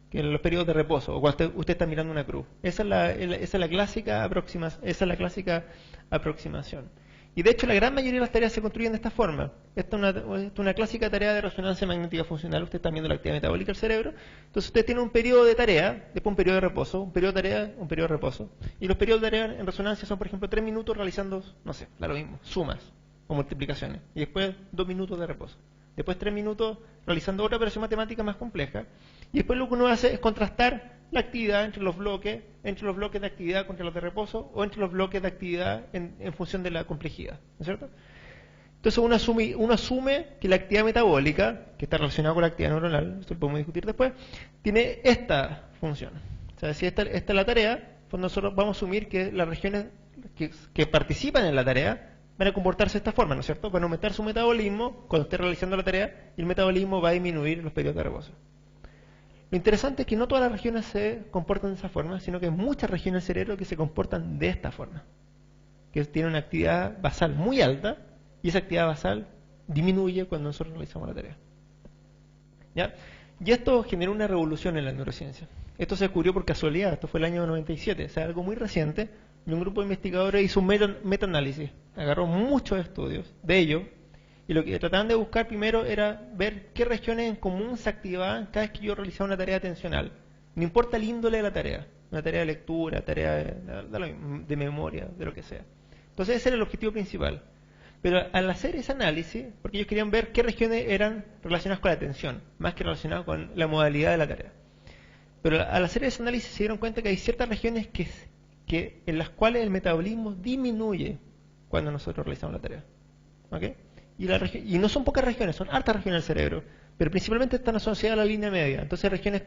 Que en los periodos de reposo, o cuando usted está mirando una cruz. Esa es la clásica aproximación. Y de hecho la gran mayoría de las tareas se construyen de esta forma. Esta es una clásica tarea de resonancia magnética funcional. Usted está viendo la actividad metabólica del cerebro. Entonces usted tiene un periodo de tarea, después un periodo de reposo, un periodo de tarea, un periodo de reposo. Y los periodos de tarea en resonancia son, por ejemplo, 3 minutos realizando, no sé, lo mismo, sumas o multiplicaciones. Y después 2 minutos de reposo. Después 3 minutos realizando otra operación matemática más compleja. Y después lo que uno hace es contrastar la actividad entre los bloques de actividad contra los de reposo o entre los bloques de actividad en función de la complejidad. ¿No es cierto? Entonces uno asume que la actividad metabólica, que está relacionada con la actividad neuronal, esto lo podemos discutir después, tiene esta función. O sea, si esta es la tarea, pues nosotros vamos a asumir que las regiones que participan en la tarea van a comportarse de esta forma, ¿no es cierto? Van a aumentar su metabolismo cuando esté realizando la tarea y el metabolismo va a disminuir en los periodos de reposo. Lo interesante es que no todas las regiones se comportan de esa forma, sino que hay muchas regiones del cerebro que se comportan de esta forma, que tienen una actividad basal muy alta y esa actividad basal disminuye cuando nosotros realizamos la tarea. ¿Ya? Y esto generó una revolución en la neurociencia. Esto se descubrió por casualidad, esto fue el año 97, o sea, algo muy reciente, y un grupo de investigadores hizo un meta-análisis, agarró muchos estudios de ello, y lo que trataban de buscar primero era ver qué regiones en común se activaban cada vez que yo realizaba una tarea atencional. No importa el índole de la tarea, una tarea de lectura, tarea de memoria, de lo que sea. Entonces ese era el objetivo principal. Pero al hacer ese análisis, porque ellos querían ver qué regiones eran relacionadas con la atención, más que relacionadas con la modalidad de la tarea. Pero al hacer ese análisis se dieron cuenta que hay ciertas regiones en las cuales el metabolismo disminuye cuando nosotros realizamos la tarea. ¿Okay? Y no son pocas regiones, son hartas regiones del cerebro, pero principalmente están asociadas a la línea media. Entonces regiones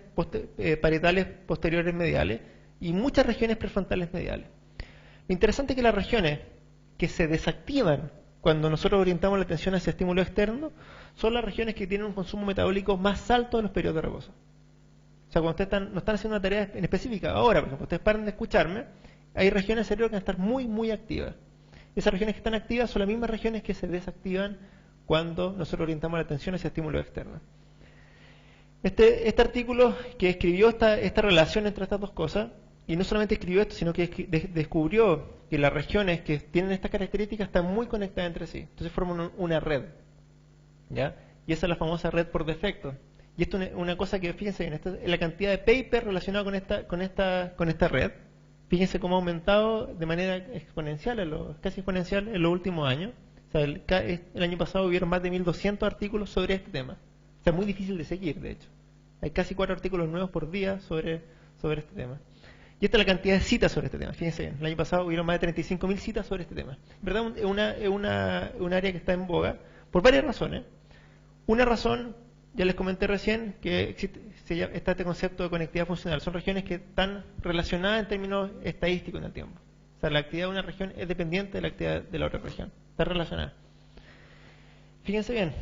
parietales posteriores mediales y muchas regiones prefrontales mediales. Lo interesante es que las regiones que se desactivan cuando nosotros orientamos la atención hacia estímulo externo son las regiones que tienen un consumo metabólico más alto en los periodos de reposo. O sea, cuando ustedes no están haciendo una tarea en específica, ahora, por ejemplo, ustedes paran de escucharme, hay regiones del cerebro que van a estar muy, muy activas. Esas regiones que están activas son las mismas regiones que se desactivan cuando nosotros orientamos la atención hacia estímulos externos. Este artículo que escribió esta relación entre estas dos cosas, y no solamente escribió esto, sino que descubrió que las regiones que tienen estas características están muy conectadas entre sí. Entonces forman una red, ¿ya? Y esa es la famosa red por defecto. Y esto es una cosa que, fíjense bien, esta es la cantidad de papers relacionados con esta red. Fíjense cómo ha aumentado de manera exponencial, casi exponencial, en los últimos años. O sea, el año pasado hubieron más de 1.200 artículos sobre este tema. O sea, es muy difícil de seguir, de hecho. Hay casi 4 artículos nuevos por día sobre este tema. Y esta es la cantidad de citas sobre este tema. Fíjense bien, el año pasado hubieron más de 35.000 citas sobre este tema. En verdad es un área que está en boga por varias razones. Una razón, ya les comenté recién, que está este concepto de conectividad funcional. Son regiones que están relacionadas en términos estadísticos en el tiempo. O sea, la actividad de una región es dependiente de la actividad de la otra región. Está relacionada. Fíjense bien,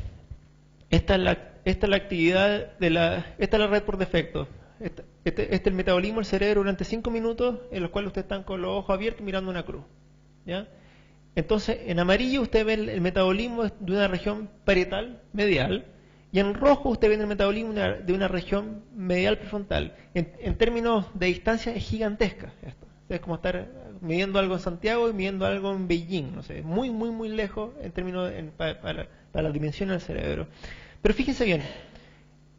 esta es la actividad esta es la red por defecto. Este es el metabolismo del cerebro durante 5 minutos en los cuales ustedes están con los ojos abiertos mirando una cruz. ¿Ya? Entonces, en amarillo usted ve el metabolismo de una región parietal medial y en rojo usted ve el metabolismo de una región medial prefrontal. En términos de distancia es gigantesca esto. Es como estar midiendo algo en Santiago y midiendo algo en Beijing, no sé, muy, muy, muy lejos en términos para las dimensiones del cerebro. Pero fíjense bien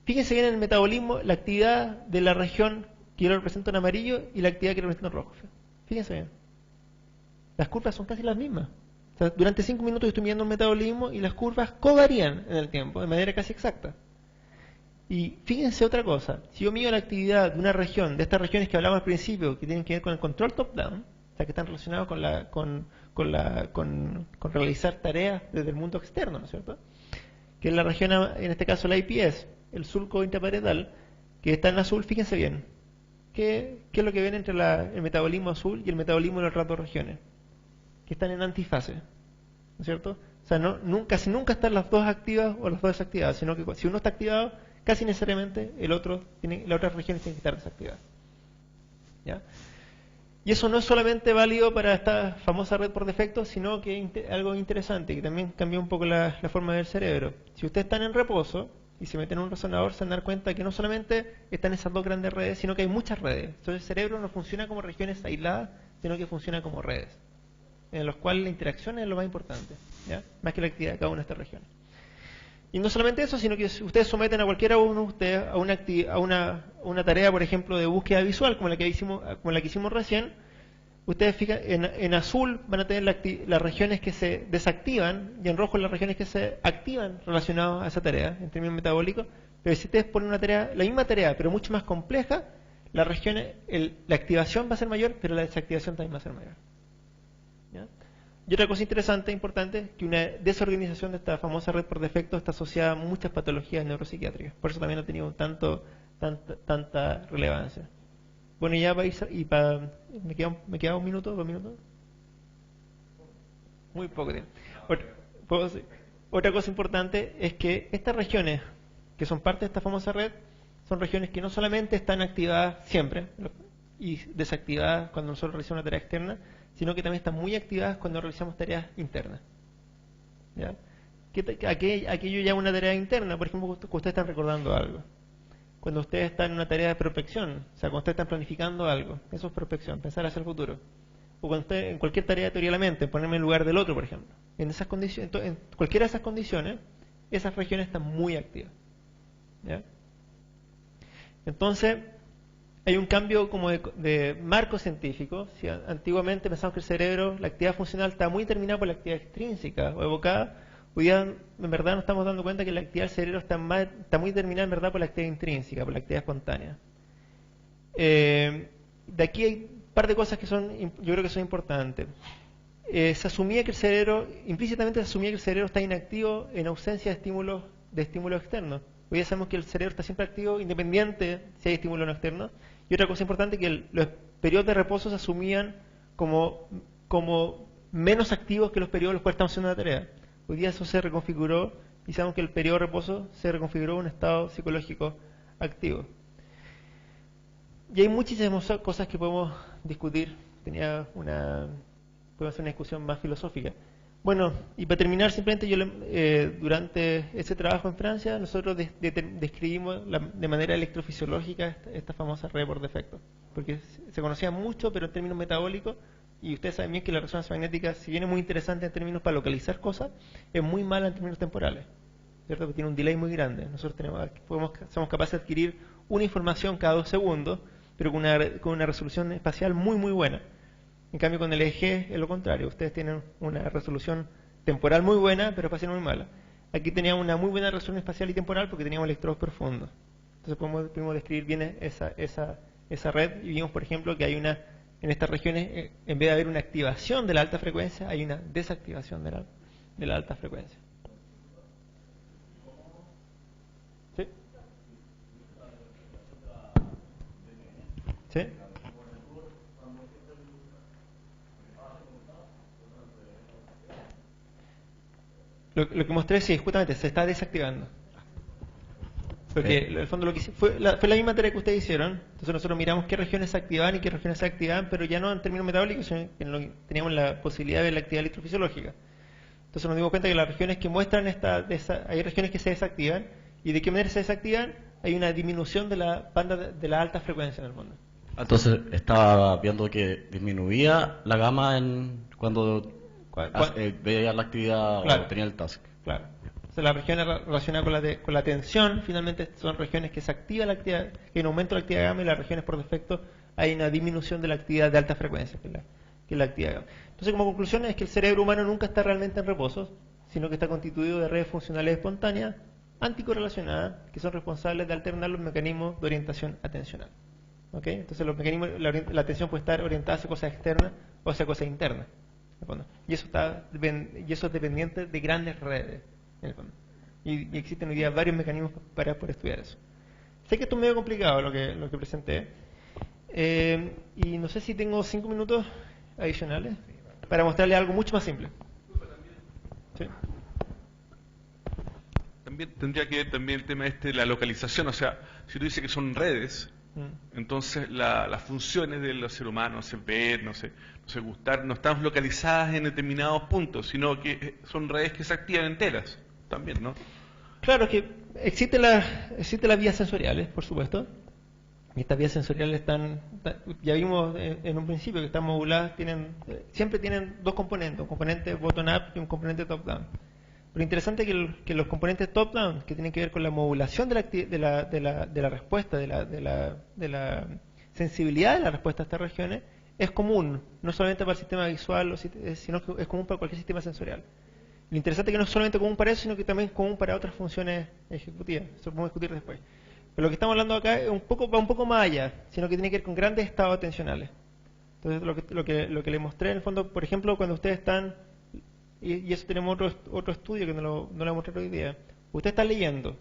en el metabolismo, la actividad de la región que yo lo represento en amarillo y la actividad que lo represento en rojo. Fíjense bien. Las curvas son casi las mismas. O sea, durante 5 minutos yo estoy midiendo el metabolismo y las curvas covarían en el tiempo, de manera casi exacta. Y fíjense otra cosa, si yo mido la actividad de una región, de estas regiones que hablamos al principio, que tienen que ver con el control top-down, o sea, que están relacionados con realizar tareas desde el mundo externo, ¿no es cierto? Que es la región, en este caso la IPS, el surco intraparietal, que está en azul. Fíjense bien, ¿qué es lo que ven entre el metabolismo azul y el metabolismo de las otras dos regiones? Que están en antifase, ¿no es cierto? O sea, casi nunca están las dos activas o las dos desactivadas, sino que si uno está activado, casi necesariamente las otras regiones tienen que estar desactivadas. ¿Ya? Y eso no es solamente válido para esta famosa red por defecto, sino que algo interesante, que también cambió un poco la forma del cerebro. Si ustedes están en reposo y se meten en un resonador, se van a dar cuenta que no solamente están esas dos grandes redes, sino que hay muchas redes. Entonces el cerebro no funciona como regiones aisladas, sino que funciona como redes, en las cuales la interacción es lo más importante, ¿ya? Más que la actividad de cada una de estas regiones. Y no solamente eso, sino que si ustedes someten a cualquiera uno de ustedes a una tarea, por ejemplo, de búsqueda visual, como la que hicimos recién, ustedes fijan, en azul van a tener las regiones que se desactivan y en rojo las regiones que se activan relacionadas a esa tarea, en términos metabólicos. Pero si ustedes ponen la misma tarea, pero mucho más compleja, la activación va a ser mayor, pero la desactivación también va a ser mayor. ¿Ya? Y otra cosa interesante, importante, que una desorganización de esta famosa red por defecto está asociada a muchas patologías neuropsiquiátricas. Por eso también ha tenido tanta relevancia. Bueno, ya para ir, me queda 1 minuto, 2 minutos. Muy poco tiempo. Otra cosa importante es que estas regiones, que son parte de esta famosa red, son regiones que no solamente están activadas siempre y desactivadas cuando nosotros realizamos una tarea externa, sino que también están muy activadas cuando realizamos tareas internas. ¿Ya? Aquello ya es una tarea interna, por ejemplo, que ustedes están recordando algo. Cuando ustedes están en una tarea de prospección, o sea, cuando ustedes están planificando algo, eso es prospección, pensar hacia el futuro. O cuando ustedes, en cualquier tarea de teoría de la mente, ponerme en el lugar del otro, por ejemplo. En esas condiciones, en cualquiera de esas condiciones, esas regiones están muy activas. ¿Ya? Entonces, hay un cambio como de marco científico. Si antiguamente pensamos que el cerebro, la actividad funcional está muy determinada por la actividad extrínseca o evocada, hoy día en verdad nos estamos dando cuenta que la actividad del cerebro está muy determinada en verdad por la actividad intrínseca, por la actividad espontánea. De aquí hay un par de cosas que yo creo que son importantes. Se asumía que el cerebro, implícitamente se asumía que el cerebro está inactivo en ausencia de estímulos externos. Hoy ya sabemos que el cerebro está siempre activo independiente si hay estímulo o no externo. Y otra cosa importante es que los periodos de reposo se asumían como menos activos que los periodos en los cuales estamos haciendo una tarea. Hoy día eso se reconfiguró y sabemos que el periodo de reposo se reconfiguró en un estado psicológico activo. Y hay muchísimas cosas que podemos discutir. Podemos hacer una discusión más filosófica. Bueno, y para terminar, simplemente durante ese trabajo en Francia, nosotros describimos de manera electrofisiológica esta famosa red por defecto. Porque se conocía mucho, pero en términos metabólicos, y ustedes saben bien que la resonancia magnética, si bien es muy interesante en términos para localizar cosas, es muy mala en términos temporales, ¿cierto? Porque tiene un delay muy grande. Nosotros somos capaces de adquirir una información cada 2 segundos, pero con una resolución espacial muy, muy buena. En cambio, con el EEG es lo contrario. Ustedes tienen una resolución temporal muy buena, pero espacial muy mala. Aquí teníamos una muy buena resolución espacial y temporal porque teníamos electrodos profundos. Entonces pudimos describir bien esa red y vimos, por ejemplo, que hay en estas regiones, en vez de haber una activación de la alta frecuencia, hay una desactivación de la alta frecuencia. ¿Sí? ¿Sí? Lo que mostré, sí, justamente se está desactivando. Porque en el fondo lo que fue la misma tarea que ustedes hicieron. Entonces nosotros miramos qué regiones se activan y qué regiones se activan, pero ya no en términos metabólicos, sino que teníamos la posibilidad de ver la actividad electrofisiológica. Entonces nos dimos cuenta que las regiones que muestran hay regiones que se desactivan, y de qué manera se desactivan, hay una disminución de la banda de la alta frecuencia en el fondo. Entonces estaba viendo que disminuía la gama cuando veía la actividad, claro, o tenía el task. Claro. Entonces, las regiones relacionadas con la tensión, finalmente son regiones que se activa la actividad, que en aumento de la actividad gamma, y las regiones por defecto hay una disminución de la actividad de alta frecuencia, que es la actividad gamma. Entonces, como conclusión, es que el cerebro humano nunca está realmente en reposo, sino que está constituido de redes funcionales espontáneas anticorrelacionadas que son responsables de alternar los mecanismos de orientación atencional. ¿Okay? Entonces, los mecanismos, la atención puede estar orientada hacia cosas externas o hacia cosas internas. Y eso es dependiente de grandes redes, en el fondo. Y existen hoy día varios mecanismos para poder estudiar eso. Sé que esto es medio complicado lo que presenté, y no sé si tengo 5 minutos adicionales para mostrarles algo mucho más simple. ¿Sí? También tendría que ver también el tema de la localización. O sea, si tú dices que son redes, entonces las funciones del ser humano, no sé, ver, no sé, gustar, no están localizadas en determinados puntos, sino que son redes que se activan enteras también, ¿no? Claro que existen las vías sensoriales, por supuesto. Y estas vías sensoriales ya vimos en un principio que están moduladas, siempre tienen 2 componentes, un componente bottom-up y un componente top-down. Pero interesante que los componentes top-down, que tienen que ver con la modulación de la respuesta, de la sensibilidad de la respuesta a estas regiones, es común, no solamente para el sistema visual, sino que es común para cualquier sistema sensorial. Lo interesante es que no es solamente común para eso, sino que también es común para otras funciones ejecutivas. Eso lo podemos discutir después. Pero lo que estamos hablando acá va un poco más allá, sino que tiene que ver con grandes estados atencionales. Entonces, lo que les mostré, en el fondo, por ejemplo, cuando ustedes están, y eso tenemos otro estudio que no lo mostré hoy día, usted está leyendo.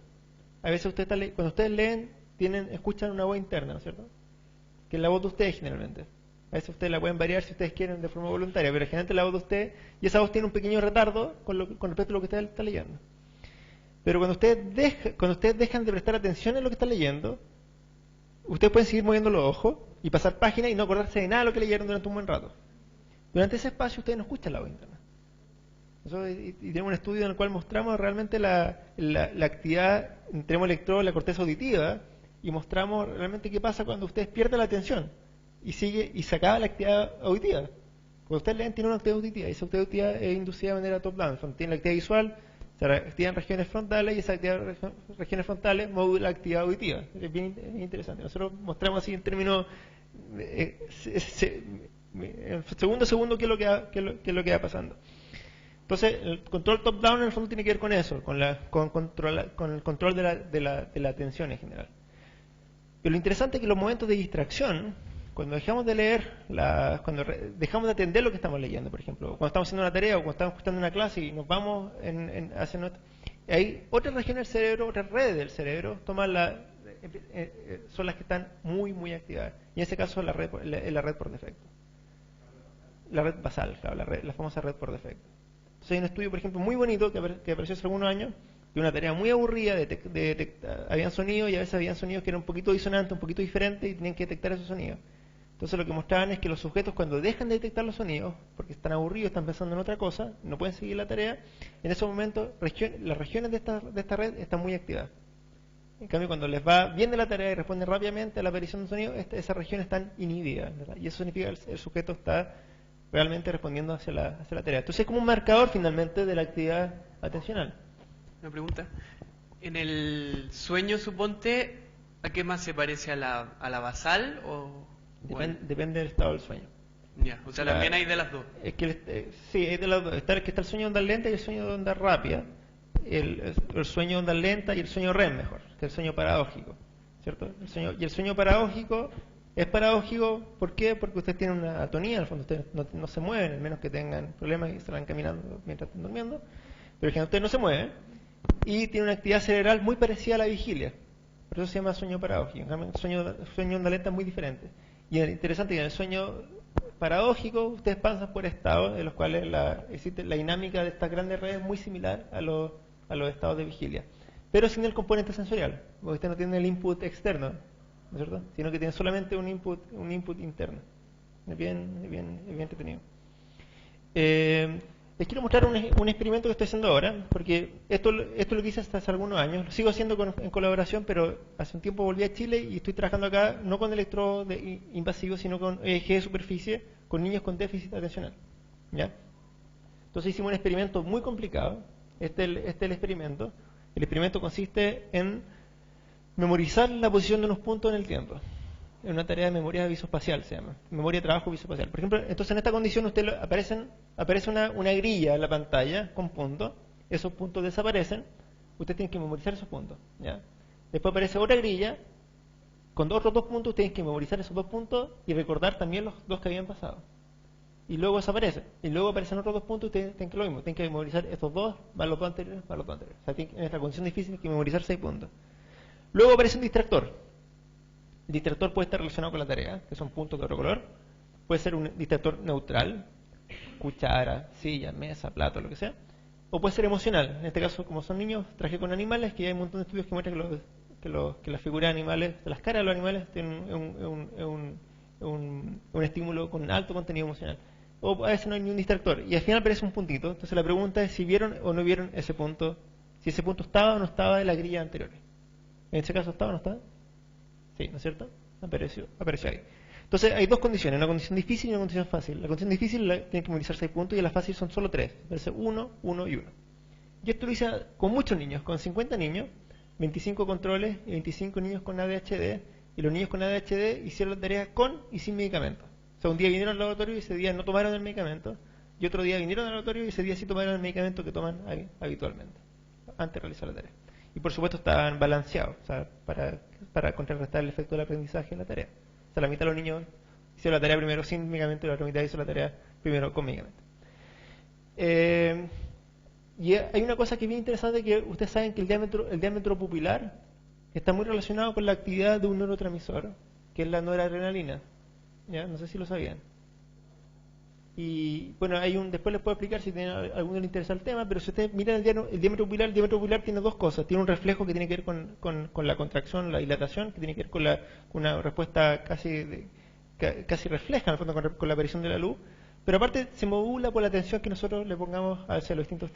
A veces cuando ustedes leen, escuchan una voz interna, ¿no es cierto? que es la voz de ustedes generalmente. A veces ustedes la pueden variar si ustedes quieren de forma voluntaria, pero generalmente la voz de usted, y esa voz tiene un pequeño retardo con respecto a lo que usted está leyendo. Pero cuando ustedes dejan de prestar atención en lo que están leyendo, ustedes pueden seguir moviendo los ojos y pasar páginas y no acordarse de nada de lo que leyeron durante un buen rato. Durante ese espacio ustedes no escuchan la voz interna. Y tenemos un estudio en el cual mostramos realmente la actividad, tenemos electrodos en la corteza auditiva y mostramos realmente qué pasa cuando ustedes pierden la atención y se acaba la actividad auditiva. Cuando ustedes leen, tiene una actividad auditiva y esa actividad auditiva es inducida de manera top-down. Tiene la actividad visual, se activa en regiones frontales y esa actividad regiones frontales modula la actividad auditiva. Es bien interesante. Nosotros mostramos así en términos segundo a segundo qué es lo que va pasando. Entonces, el control top-down en el fondo tiene que ver con eso, con el control de la atención en general. Pero lo interesante es que los momentos de distracción, cuando dejamos de leer, cuando dejamos de atender lo que estamos leyendo, por ejemplo, cuando estamos haciendo una tarea o cuando estamos escuchando una clase y nos vamos hacia hay otras regiones del cerebro, otras redes del cerebro, son las que están muy, muy activadas. Y en ese caso es la red por defecto. La red basal, claro, la famosa red por defecto. Entonces hay un estudio, por ejemplo, muy bonito que apareció hace algunos años, de una tarea muy aburrida, habían sonidos y a veces habían sonidos que eran un poquito disonantes, un poquito diferentes y tenían que detectar esos sonidos. Entonces lo que mostraban es que los sujetos cuando dejan de detectar los sonidos, porque están aburridos, están pensando en otra cosa, no pueden seguir la tarea, en ese momento las regiones de esta red están muy activadas. En cambio, cuando les va bien de la tarea y responden rápidamente a la aparición de sonido, esas regiones están inhibidas, ¿verdad? Y eso significa que el sujeto está realmente respondiendo hacia la tarea. Entonces es como un marcador finalmente de la actividad atencional. Una pregunta. En el sueño, suponte, ¿a qué más se parece? ¿A la basal o...? Depende del estado del sueño. Ya, o sea, también hay de las dos. Es que sí, hay de las dos. Está el sueño de onda lenta y el sueño de onda rápida. El sueño de onda lenta y el sueño REM mejor, que es el sueño paradójico, ¿cierto? El sueño paradójico es paradójico, ¿por qué? Porque ustedes tienen una atonía, en el fondo ustedes no se mueven, al menos que tengan problemas y se van caminando mientras están durmiendo, pero que ustedes no se mueven y tienen una actividad cerebral muy parecida a la vigilia, por eso se llama sueño paradójico. En cambio, el sueño de onda lenta es muy diferente. Y es interesante que en el sueño paradójico ustedes pasan por estados en los cuales existe la dinámica de estas grandes redes muy similar a los estados de vigilia, pero sin el componente sensorial, porque usted no tiene el input externo, ¿no es cierto? Sino que tiene solamente un input interno. Es bien entretenido. Les quiero mostrar un experimento que estoy haciendo ahora, porque esto es lo que hice hasta hace algunos años. Lo sigo haciendo en colaboración, pero hace un tiempo volví a Chile y estoy trabajando acá no con electrodo invasivo, sino con EEG de superficie, con niños con déficit atencional. ¿Ya? Entonces hicimos un experimento muy complicado. Este es el experimento. El experimento consiste en memorizar la posición de unos puntos en el tiempo. Es una tarea de memoria visoespacial, se llama. Memoria de trabajo visoespacial. Por ejemplo, entonces en esta condición aparece una grilla en la pantalla con puntos. Esos puntos desaparecen. Usted tiene que memorizar esos puntos. ¿Ya? Después aparece otra grilla con otros dos puntos. Usted tiene que memorizar esos dos puntos y recordar también los dos que habían pasado. Y luego desaparece. Y luego aparecen otros dos puntos. Usted tiene que lo mismo. Tiene que memorizar estos dos más los dos anteriores más los dos anteriores. O sea, en esta condición difícil hay que memorizar 6 puntos. Luego aparece un distractor. El distractor puede estar relacionado con la tarea, que son puntos de otro color. Puede ser un distractor neutral, cuchara, silla, mesa, plato, lo que sea. O puede ser emocional. En este caso, como son niños, traje con animales, que hay un montón de estudios que muestran que las figuras de animales, las caras de los animales, tienen un estímulo con alto contenido emocional. O a veces no hay ni un distractor. Y al final aparece un puntito. Entonces la pregunta es si vieron o no vieron ese punto, si ese punto estaba o no estaba en la grilla anterior. En este caso, ¿estaba o no estaba? Sí, ¿no es cierto? Apareció ahí. Entonces hay dos condiciones, una condición difícil y una condición fácil. La condición difícil tiene que memorizar 6 puntos y la fácil son solo 3. Aparece 1, 1 y 1. Y esto lo hice con muchos niños, con 50 niños, 25 controles y 25 niños con ADHD. Y los niños con ADHD hicieron la tarea con y sin medicamento. O sea, un día vinieron al laboratorio y ese día no tomaron el medicamento. Y otro día vinieron al laboratorio y ese día sí tomaron el medicamento que toman habitualmente, antes de realizar la tarea. Y por supuesto estaban balanceados, o sea, para contrarrestar el efecto del aprendizaje en la tarea. O sea, la mitad de los niños hicieron la tarea primero sin medicamento y la otra mitad hizo la tarea primero con medicamento. Y hay una cosa que es bien interesante, que ustedes saben que el diámetro pupilar está muy relacionado con la actividad de un neurotransmisor que es la noradrenalina. ¿Ya? No sé si lo sabían. Y bueno, después les puedo explicar si tienen alguno le interesa el tema, pero si ustedes miran el diámetro pupilar tiene dos cosas. Tiene un reflejo que tiene que ver con la contracción, la dilatación, que tiene que ver con una respuesta casi refleja, en el fondo, con la aparición de la luz. Pero aparte se modula por la atención que nosotros le pongamos hacia los distintos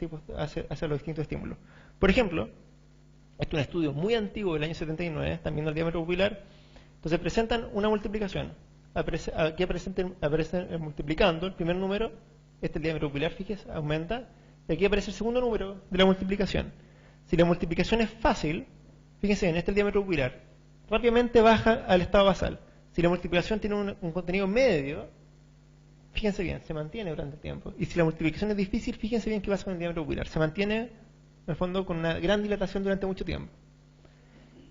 estímulos. Por ejemplo, este es un estudio muy antiguo del año 79, están viendo el diámetro pupilar. Entonces presentan una multiplicación. Aquí aparece multiplicando el primer número, este es el diámetro pupilar, fíjese, aumenta. Y aquí aparece el segundo número de la multiplicación. Si la multiplicación es fácil, fíjense bien, este es el diámetro pupilar, rápidamente baja al estado basal. Si la multiplicación tiene un contenido medio, fíjense bien, se mantiene durante el tiempo. Y si la multiplicación es difícil, fíjense bien qué pasa con el diámetro pupilar. Se mantiene, en el fondo, con una gran dilatación durante mucho tiempo.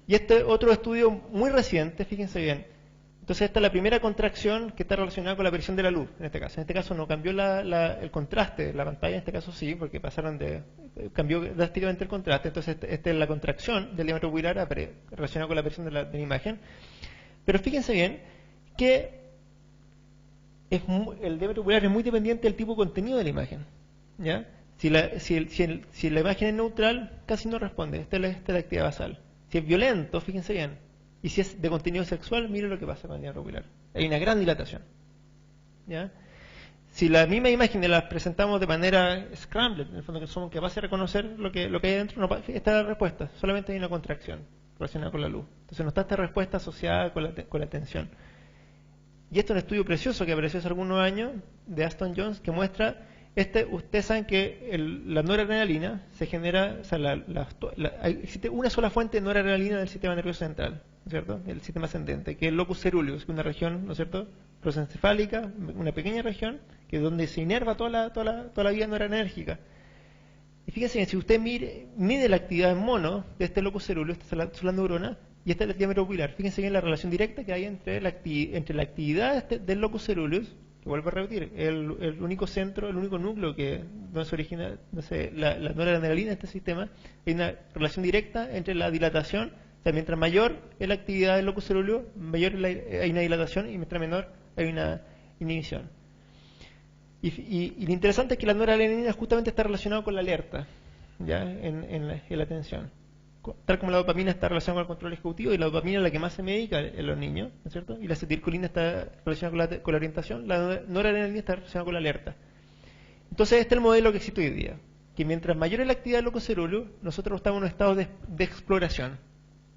Y este otro estudio muy reciente, fíjense bien. Entonces esta es la primera contracción que está relacionada con la aparición de la luz, en este caso. En este caso no cambió el contraste de la pantalla, en este caso sí, porque cambió drásticamente el contraste. Entonces esta es la contracción del diámetro pupilar relacionada con la aparición de la imagen. Pero fíjense bien que el diámetro pupilar es muy dependiente del tipo de contenido de la imagen. ¿Ya? Si la imagen es neutral, casi no responde. Esta es la actividad basal. Si es violento, fíjense bien. Y si es de contenido sexual, miren lo que pasa con el diámetro pupilar. Hay una gran dilatación. ¿Ya? Si la misma imagen la presentamos de manera scrambled, en el fondo que somos capaces de reconocer lo que hay dentro, no está la respuesta. Solamente hay una contracción relacionada con la luz. Entonces no está esta respuesta asociada con la tensión. Y esto es un estudio precioso que apareció hace algunos años de Aston Jones que muestra, ustedes saben que la noradrenalina se genera, o sea, existe una sola fuente de noradrenalina del sistema nervioso central, ¿no es cierto? El sistema ascendente, que es el locus ceruleus, que es una región, ¿no es cierto?, prosencefálica, una pequeña región, que es donde se inerva toda la vía noradrenérgica. Y fíjense, si usted mide la actividad en mono de este locus ceruleus, esta es la neurona, y este es el diámetro pupilar. Fíjense bien la relación directa que hay entre la actividad del locus ceruleus, que vuelvo a repetir, el único centro, el único núcleo donde se origina, no sé, la noradrenalina de este sistema. Hay una relación directa entre la dilatación, o sea, mientras mayor es la actividad del locus ceruleus, mayor hay una dilatación, y mientras menor hay una inhibición. Y lo interesante es que la noradrenalina justamente está relacionada con la alerta, ¿ya? En la atención. Tal como la dopamina está relacionada con el control ejecutivo, y la dopamina es la que más se medica en los niños, ¿no es cierto? Y la acetilcolina está relacionada con la orientación, la noradrenalina está relacionada con la alerta. Entonces este es el modelo que existe hoy día, que mientras mayor es la actividad del locus ceruleus, nosotros estamos en un estado de exploración.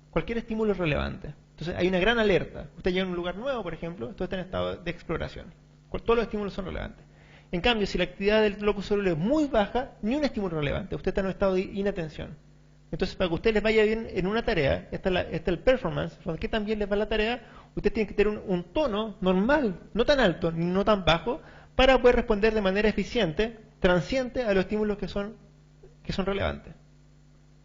Cualquier estímulo es relevante. Entonces hay una gran alerta. Usted llega a un lugar nuevo, por ejemplo, usted está en estado de exploración. Todos los estímulos son relevantes. En cambio, si la actividad del locus ceruleus es muy baja, ni un estímulo relevante. Usted está en un estado de inatención. Entonces, para que a usted les vaya bien en una tarea, está el performance, ¿qué tan bien les va la tarea? Usted tiene que tener un tono normal, no tan alto ni no tan bajo, para poder responder de manera eficiente, transiente, a los estímulos que son relevantes.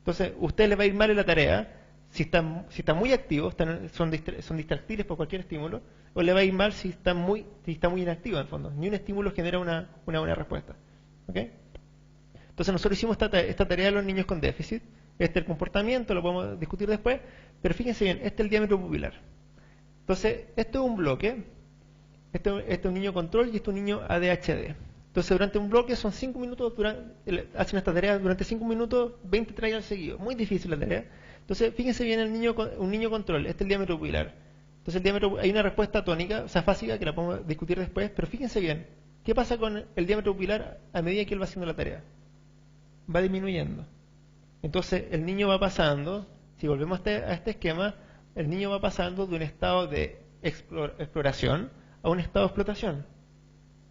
Entonces, usted le va a ir mal en la tarea si está muy activo, son distractibles por cualquier estímulo, o le va a ir mal si está muy inactivo, en el fondo. Ni un estímulo genera una buena respuesta. ¿Ok? Entonces, nosotros hicimos esta tarea de los niños con déficit. Este es el comportamiento, lo podemos discutir después, pero fíjense bien, este es el diámetro pupilar. Entonces, esto es un bloque, este es un niño control y este es un niño ADHD. Entonces, durante un bloque son 5 minutos, hacen esta tarea durante 5 minutos, 20 trials seguidos. Muy difícil la tarea. Entonces, fíjense bien un niño control, este es el diámetro pupilar. Entonces, hay una respuesta tónica, o sea, fásica, que la podemos discutir después, pero fíjense bien, ¿qué pasa con el diámetro pupilar a medida que él va haciendo la tarea? Va disminuyendo. Entonces el niño va pasando, si volvemos a este esquema, el niño va pasando de un estado de exploración a un estado de explotación.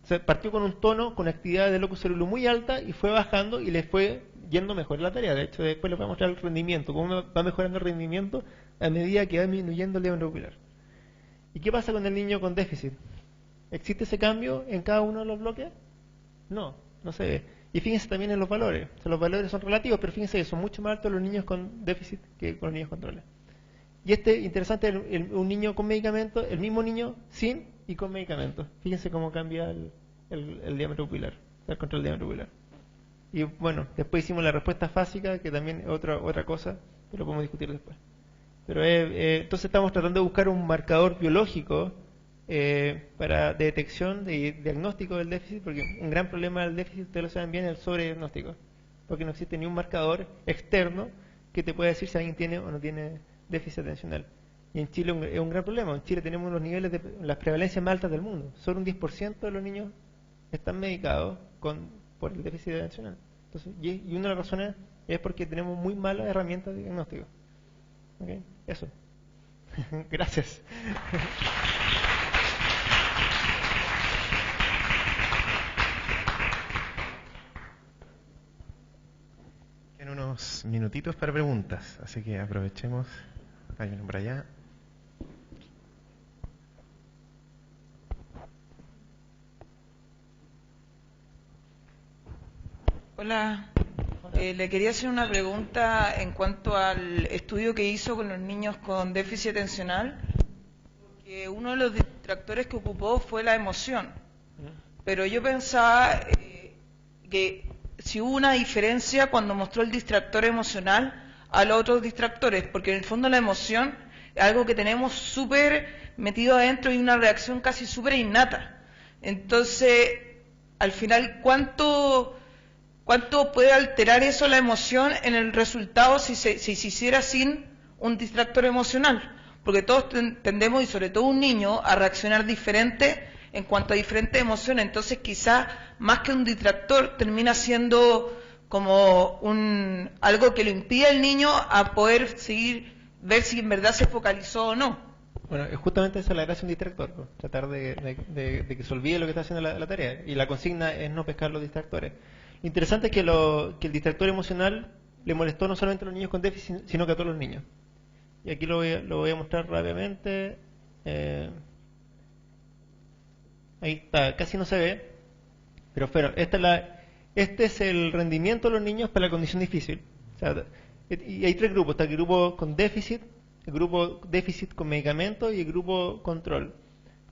O sea, partió con un tono, con actividad del locus ceruleus muy alta, y fue bajando y le fue yendo mejor la tarea. De hecho, después les voy a mostrar el rendimiento, cómo va mejorando el rendimiento a medida que va disminuyendo el diámetro pupilar. ¿Y qué pasa con el niño con déficit? ¿Existe ese cambio en cada uno de los bloques? No se ve. Y fíjense también en los valores. O sea, los valores son relativos, pero fíjense que son mucho más altos los niños con déficit que con los niños controles. Y interesante, un niño con medicamentos, el mismo niño sin y con medicamentos. Fíjense cómo cambia el diámetro pupilar, el control del diámetro pupilar. Y bueno, después hicimos la respuesta fásica, que también es otra cosa, pero lo podemos discutir después. Pero entonces estamos tratando de buscar un marcador biológico para detección y diagnóstico del déficit, porque un gran problema del déficit, ustedes lo saben bien, es el sobrediagnóstico, porque no existe ni un marcador externo que te pueda decir si alguien tiene o no tiene déficit atencional. Y en Chile es un gran problema. En Chile tenemos los niveles de las prevalencias más altas del mundo. Solo un 10% de los niños están medicados por el déficit atencional. Entonces, y una de las razones es porque tenemos muy malas herramientas de diagnóstico. ¿Okay? Eso. Gracias. Quedan unos minutitos para preguntas, así que aprovechemos. Hay uno por allá. Hola, le quería hacer una pregunta en cuanto al estudio que hizo con los niños con déficit atencional, porque uno de los distractores que ocupó fue la emoción, pero yo pensaba que si hubo una diferencia cuando mostró el distractor emocional a los otros distractores, porque en el fondo la emoción es algo que tenemos súper metido adentro y una reacción casi súper innata. Entonces, al final, ¿cuánto puede alterar eso la emoción en el resultado si se hiciera sin un distractor emocional? Porque todos tendemos, y sobre todo un niño, a reaccionar diferente en cuanto a diferentes emociones. Entonces quizás más que un distractor termina siendo como algo que le impide al niño a poder ver si en verdad se focalizó o no. Bueno, es justamente esa la gracia de un distractor, ¿no? Tratar de que se olvide lo que está haciendo la tarea. Y la consigna es no pescar los distractores. Lo interesante es que el distractor emocional le molestó no solamente a los niños con déficit, sino que a todos los niños. Y aquí lo voy a mostrar rápidamente. Ahí está, casi no se ve. Pero este es el rendimiento de los niños para la condición difícil. O sea, y hay tres grupos. Está el grupo con déficit, el grupo déficit con medicamento y el grupo control.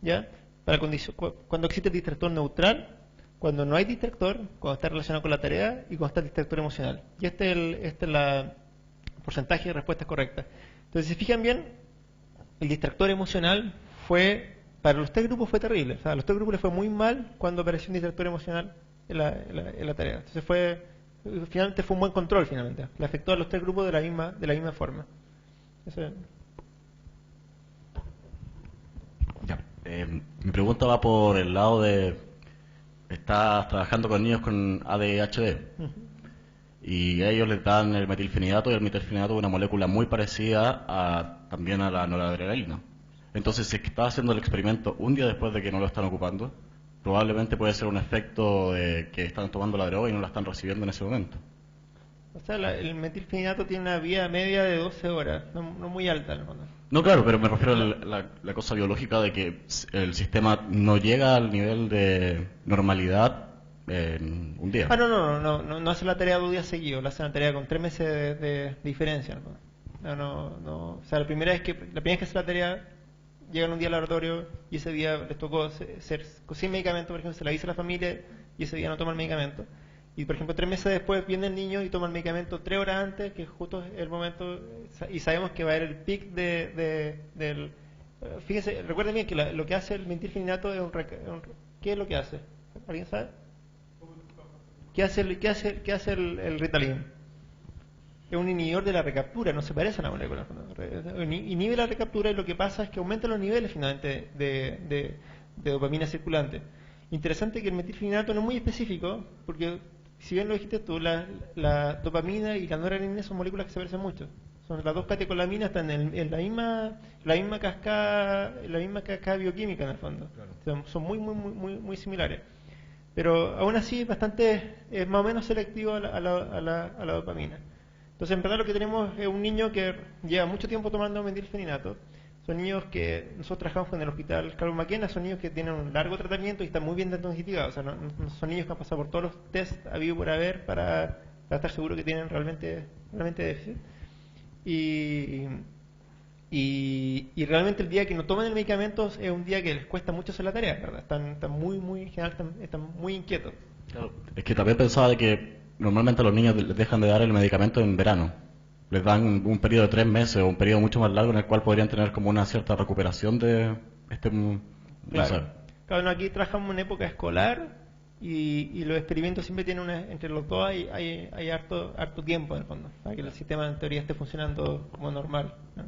¿Ya? Para cuando existe el distractor neutral, cuando no hay distractor, cuando está relacionado con la tarea y cuando está el distractor emocional. Y este es el porcentaje de respuestas correctas. Entonces, si se fijan bien, el distractor emocional para los tres grupos fue terrible. O sea, a los tres grupos les fue muy mal cuando apareció un distractor emocional en la tarea. Entonces finalmente fue un buen control, finalmente. Le afectó a los tres grupos de la misma forma. Eso. Ya. Mi pregunta va por el lado de... Estás trabajando con niños con ADHD y a ellos les dan el metilfenidato, y el metilfenidato es una molécula muy parecida también a la noradrenalina. Entonces, si es que estás haciendo el experimento un día después de que no lo están ocupando, probablemente puede ser un efecto de que están tomando la droga y no la están recibiendo en ese momento. O sea, el metilfenidato tiene una vida media de 12 horas, no muy alta en el fondo. No, claro, pero me refiero a la cosa biológica de que el sistema no llega al nivel de normalidad en un día. No hace la tarea 2 días seguidos, la hace la tarea con 3 meses de diferencia. O sea, la primera vez que hace la tarea, llegan un día al laboratorio y ese día les tocó ser sin medicamento, por ejemplo, se le avisa a la familia y ese día no toma el medicamento. Y por ejemplo 3 meses después viene el niño y toma el medicamento 3 horas antes, que es justo el momento, y sabemos que va a haber el pic del... Fíjense, recuerden bien que lo que hace el metilfenidato es ¿qué es lo que hace? ¿Alguien sabe? ¿Qué hace el Ritalin? Es un inhibidor de la recaptura, no se parece a la molécula. Inhibe la recaptura y lo que pasa es que aumenta los niveles finalmente de dopamina circulante. Interesante que el metilfenidato no es muy específico, porque si bien lo dijiste tú, la dopamina y la noradrenalina son moléculas que se parecen mucho. Son las dos catecolaminas, están en la misma cascada bioquímica en el fondo. Claro. Son muy similares. Pero aún así es más o menos selectivo a la dopamina. Entonces, en verdad lo que tenemos es un niño que lleva mucho tiempo tomando metilfenidato. Son niños que nosotros trabajamos con el hospital Carlos Maquena, son niños que tienen un largo tratamiento y están muy bien diagnosticados. O sea, no son niños que han pasado por todos los test habido por haber para estar seguros que tienen realmente déficit. Y realmente el día que no toman el medicamento es un día que les cuesta mucho hacer la tarea, ¿verdad? Están en general están muy inquietos. Claro. Es que también pensaba de que normalmente a los niños les dejan de dar el medicamento en verano. les dan un periodo de 3 meses o un periodo mucho más largo en el cual podrían tener como una cierta recuperación de no Claro. sé. Claro, no, aquí trabajamos en época escolar y los experimentos siempre tienen entre los dos hay harto tiempo en el fondo, para que el sistema en teoría esté funcionando como normal, ¿no?